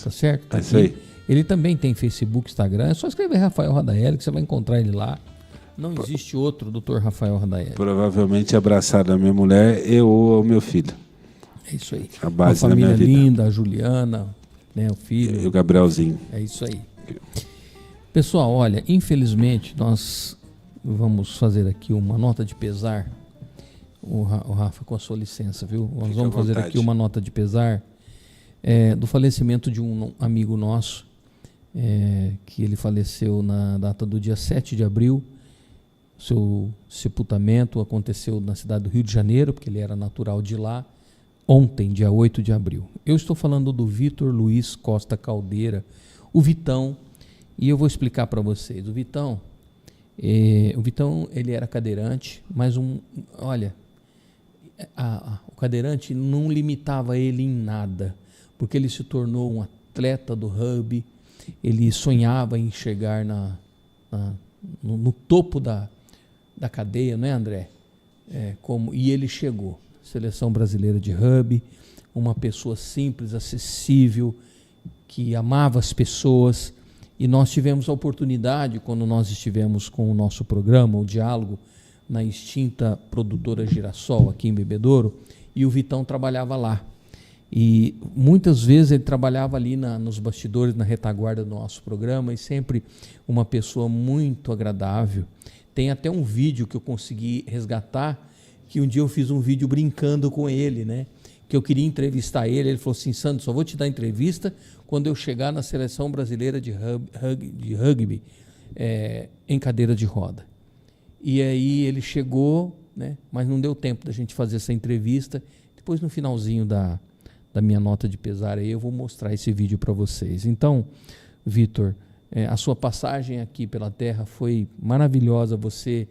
Tá certo? Tá isso aqui. aí. Ele também tem Facebook, Instagram. É só escrever Rafael Radaeli que você vai encontrar ele lá. Não existe outro Dr. Rafael Radaeli. Provavelmente abraçado a minha mulher e ou ao meu filho. É isso aí. A base Uma da minha família vida. linda, a Juliana, né, o filho. E o Gabrielzinho. É isso aí. Pessoal, olha, infelizmente nós vamos fazer aqui uma nota de pesar. O Rafa, com a sua licença, viu? Nós vamos fazer aqui uma nota de pesar do falecimento de um amigo nosso, que ele faleceu na data do dia 7 de abril. Seu sepultamento aconteceu na cidade do Rio de Janeiro, porque ele era natural de lá, ontem, dia 8 de abril. Eu estou falando do Vitor Luiz Costa Caldeira, o Vitão, e eu vou explicar para vocês. O Vitão, ele era cadeirante, mas olha, o cadeirante não limitava ele em nada, porque ele se tornou um atleta do rugby, ele sonhava em chegar no topo da cadeia, não é, André? E ele chegou. Seleção brasileira de rugby, uma pessoa simples, acessível, que amava as pessoas. E nós tivemos a oportunidade, quando nós estivemos com o nosso programa, o Diálogo, na extinta produtora Girassol, aqui em Bebedouro, e o Vitão trabalhava lá. E muitas vezes ele trabalhava ali nos bastidores, na retaguarda do nosso programa, e sempre uma pessoa muito agradável. Tem até um vídeo que eu consegui resgatar, que um dia eu fiz um vídeo brincando com ele, né? Que eu queria entrevistar ele. Ele falou assim: Sandro, só vou te dar entrevista quando eu chegar na seleção brasileira de rugby em cadeira de roda. E aí ele chegou, né? Mas não deu tempo da gente fazer essa entrevista. Depois, no finalzinho da minha nota de pesar, aí eu vou mostrar esse vídeo para vocês. Então, Vitor, a sua passagem aqui pela Terra foi maravilhosa. Você,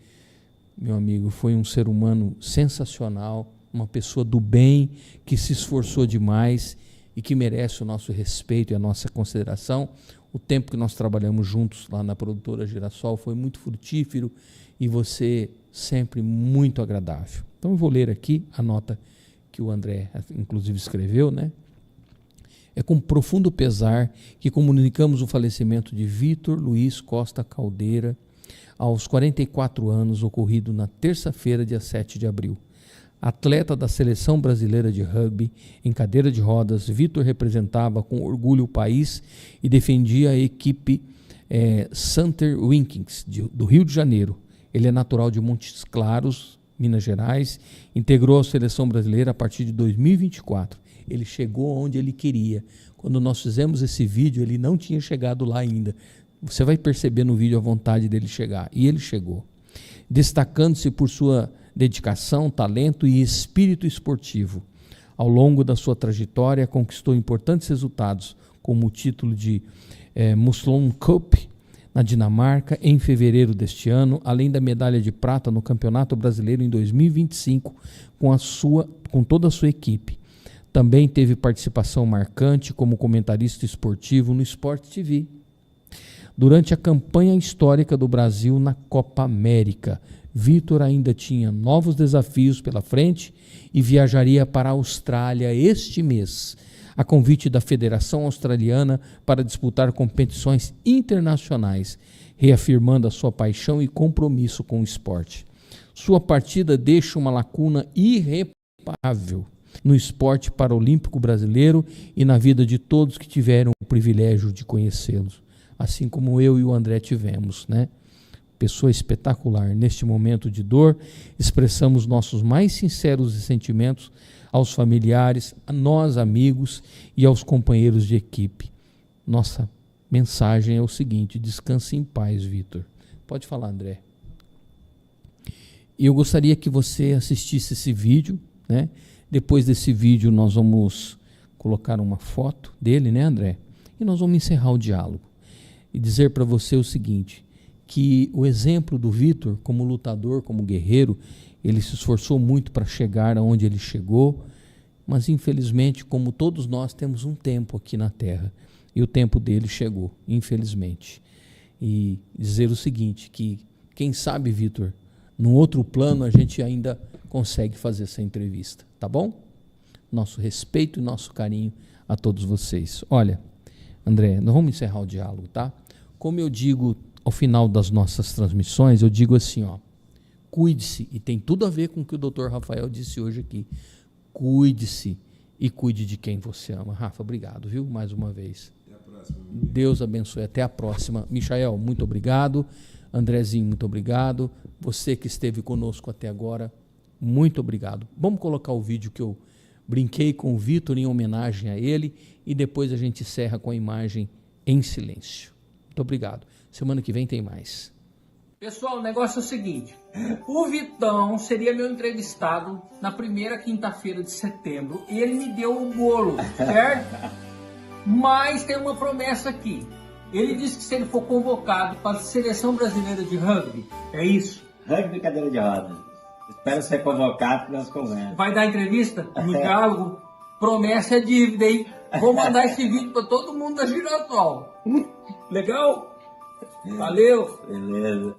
meu amigo, foi um ser humano sensacional, uma pessoa do bem, que se esforçou demais e que merece o nosso respeito e a nossa consideração. O tempo que nós trabalhamos juntos lá na produtora Girassol foi muito frutífero e você sempre muito agradável. Então eu vou ler aqui a nota que o André, inclusive, escreveu, né? É com profundo pesar que comunicamos o falecimento de Vitor Luiz Costa Caldeira, aos 44 anos, ocorrido na terça-feira, dia 7 de abril. Atleta da Seleção Brasileira de Rugby, em cadeira de rodas, Vitor representava com orgulho o país e defendia a equipe Santer Vikings, do Rio de Janeiro. Ele é natural de Montes Claros, Minas Gerais, integrou a Seleção Brasileira a partir de 2024. Ele chegou onde ele queria. Quando nós fizemos esse vídeo, ele não tinha chegado lá ainda. Você vai perceber no vídeo a vontade dele chegar. E ele chegou. Destacando-se por sua dedicação, talento e espírito esportivo. Ao longo da sua trajetória, conquistou importantes resultados, como o título de Muslon Cup na Dinamarca em fevereiro deste ano, além da medalha de prata no Campeonato Brasileiro em 2025 com toda a sua equipe. Também teve participação marcante como comentarista esportivo no Sport TV. Durante a campanha histórica do Brasil na Copa América, Vitor ainda tinha novos desafios pela frente e viajaria para a Austrália este mês, a convite da Federação Australiana para disputar competições internacionais, reafirmando a sua paixão e compromisso com o esporte. Sua partida deixa uma lacuna irreparável no esporte paralímpico brasileiro e na vida de todos que tiveram o privilégio de conhecê-los, assim como eu e o André tivemos, né? Pessoa espetacular. Neste momento de dor, expressamos nossos mais sinceros sentimentos aos familiares, a nós amigos e aos companheiros de equipe. Nossa mensagem é o seguinte: descanse em paz, Vitor. Pode falar, André. Eu gostaria que você assistisse esse vídeo, né? Depois desse vídeo nós vamos colocar uma foto dele, né, André? E nós vamos encerrar o diálogo e dizer para você o seguinte, que o exemplo do Vitor como lutador, como guerreiro, ele se esforçou muito para chegar aonde ele chegou, mas infelizmente, como todos nós, temos um tempo aqui na Terra, e o tempo dele chegou, infelizmente. E dizer o seguinte, que quem sabe, Vitor, num outro plano a gente ainda consegue fazer essa entrevista, tá bom? Nosso respeito e nosso carinho a todos vocês. Olha, André, nós vamos encerrar o diálogo, tá? Como eu digo ao final das nossas transmissões, eu digo assim, ó, cuide-se, e tem tudo a ver com o que o Dr. Rafael disse hoje aqui, cuide-se e cuide de quem você ama. Rafa, obrigado, viu? Mais uma vez. Até a próxima. Deus abençoe. Até a próxima. Michael, muito obrigado. Andrezinho, muito obrigado. Você que esteve conosco até agora, muito obrigado. Vamos colocar o vídeo que eu brinquei com o Vitor em homenagem a ele e depois a gente encerra com a imagem em silêncio. Muito obrigado. Semana que vem tem mais. Pessoal, o negócio é o seguinte. O Vitão seria meu entrevistado na primeira quinta-feira de setembro. Ele me deu o bolo, certo? Mas tem uma promessa aqui. Ele disse que se ele for convocado para a Seleção Brasileira de Rugby, é isso? Rugby cadeira de rodas. Espero ser convocado para nós conversamos. Vai dar entrevista no diálogo? Promessa é dívida, hein? Vou mandar esse vídeo para todo mundo da Girassol. Legal? Valeu! Beleza.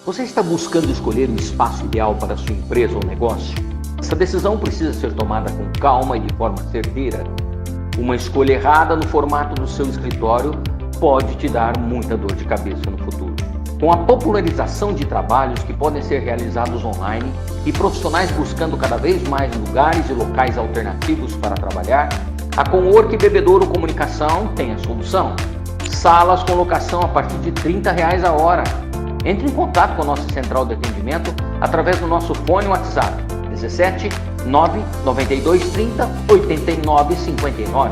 Você está buscando escolher o espaço ideal para a sua empresa ou negócio? Essa decisão precisa ser tomada com calma e de forma certeira. Uma escolha errada no formato do seu escritório pode te dar muita dor de cabeça no futuro. Com a popularização de trabalhos que podem ser realizados online e profissionais buscando cada vez mais lugares e locais alternativos para trabalhar, a Cowork Bebedouro Comunicação tem a solução. Salas com locação a partir de R$30 a hora. Entre em contato com a nossa central de atendimento através do nosso fone WhatsApp 17 992 30 89 59.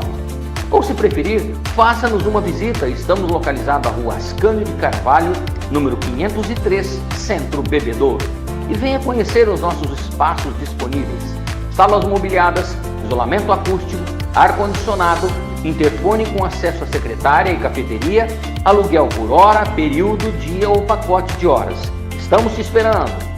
Ou se preferir, faça-nos uma visita. Estamos localizados na Rua Ascânio de Carvalho, número 503, Centro Bebedouro. E venha conhecer os nossos espaços disponíveis. Salas mobiliadas, isolamento acústico, ar-condicionado, interfone com acesso à secretária e cafeteria, aluguel por hora, período, dia ou pacote de horas. Estamos te esperando.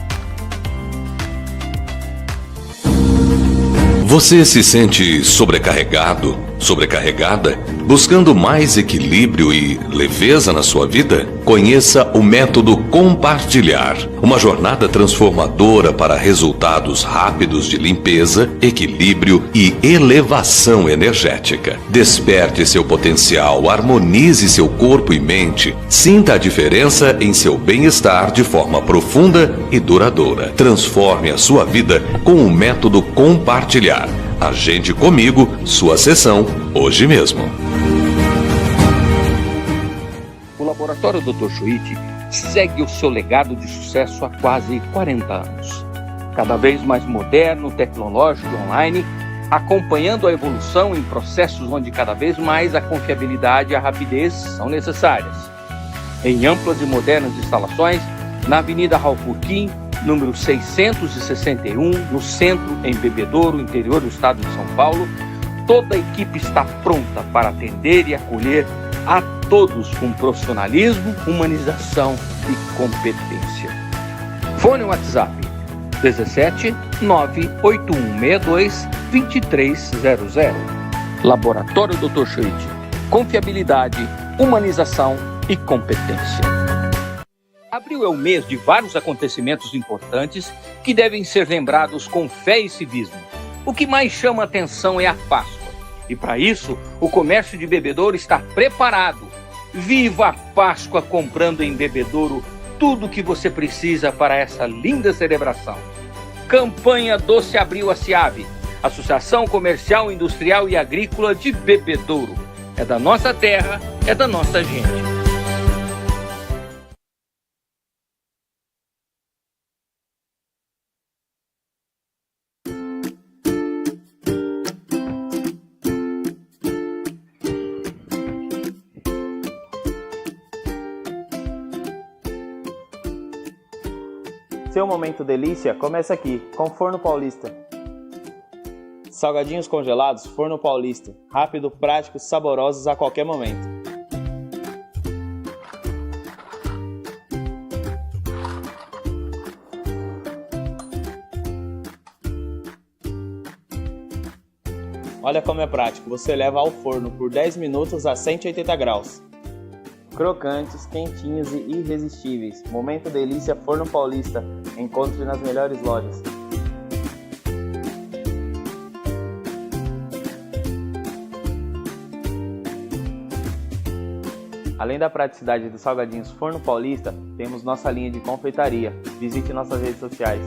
Você se sente sobrecarregado, sobrecarregada? Buscando mais equilíbrio e leveza na sua vida? Conheça o método Compartilhar, uma jornada transformadora para resultados rápidos de limpeza, equilíbrio e elevação energética. Desperte seu potencial, harmonize seu corpo e mente, sinta a diferença em seu bem-estar de forma profunda e duradoura. Transforme a sua vida com o método Compartilhar. Agende comigo sua sessão hoje mesmo. O Laboratório Dr. Schuit segue o seu legado de sucesso há quase 40 anos. Cada vez mais moderno, tecnológico e online, acompanhando a evolução em processos onde cada vez mais a confiabilidade e a rapidez são necessárias. Em amplas e modernas instalações, na Avenida Ralph Curtim, número 661, no centro, em Bebedouro, interior do estado de São Paulo, toda a equipe está pronta para atender e acolher a todos com profissionalismo, humanização e competência. Fone WhatsApp 17 98162 2300. Laboratório Dr. Schuit. Confiabilidade, humanização e competência. Abril é o mês de vários acontecimentos importantes que devem ser lembrados com fé e civismo. O que mais chama atenção é a Páscoa. E para isso, o comércio de Bebedouro está preparado. Viva a Páscoa comprando em Bebedouro tudo o que você precisa para essa linda celebração. Campanha Doce Abril ACIAB, Associação Comercial, Industrial e Agrícola de Bebedouro. É da nossa terra, é da nossa gente. Seu momento delícia começa aqui, com Forno Paulista. Salgadinhos congelados, Forno Paulista. Rápido, práticos, saborosos a qualquer momento. Olha como é prático, você leva ao forno por 10 minutos a 180 graus. Crocantes, quentinhos e irresistíveis. Momento delícia Forno Paulista. Encontre nas melhores lojas. Além da praticidade dos salgadinhos Forno Paulista, temos nossa linha de confeitaria. Visite nossas redes sociais.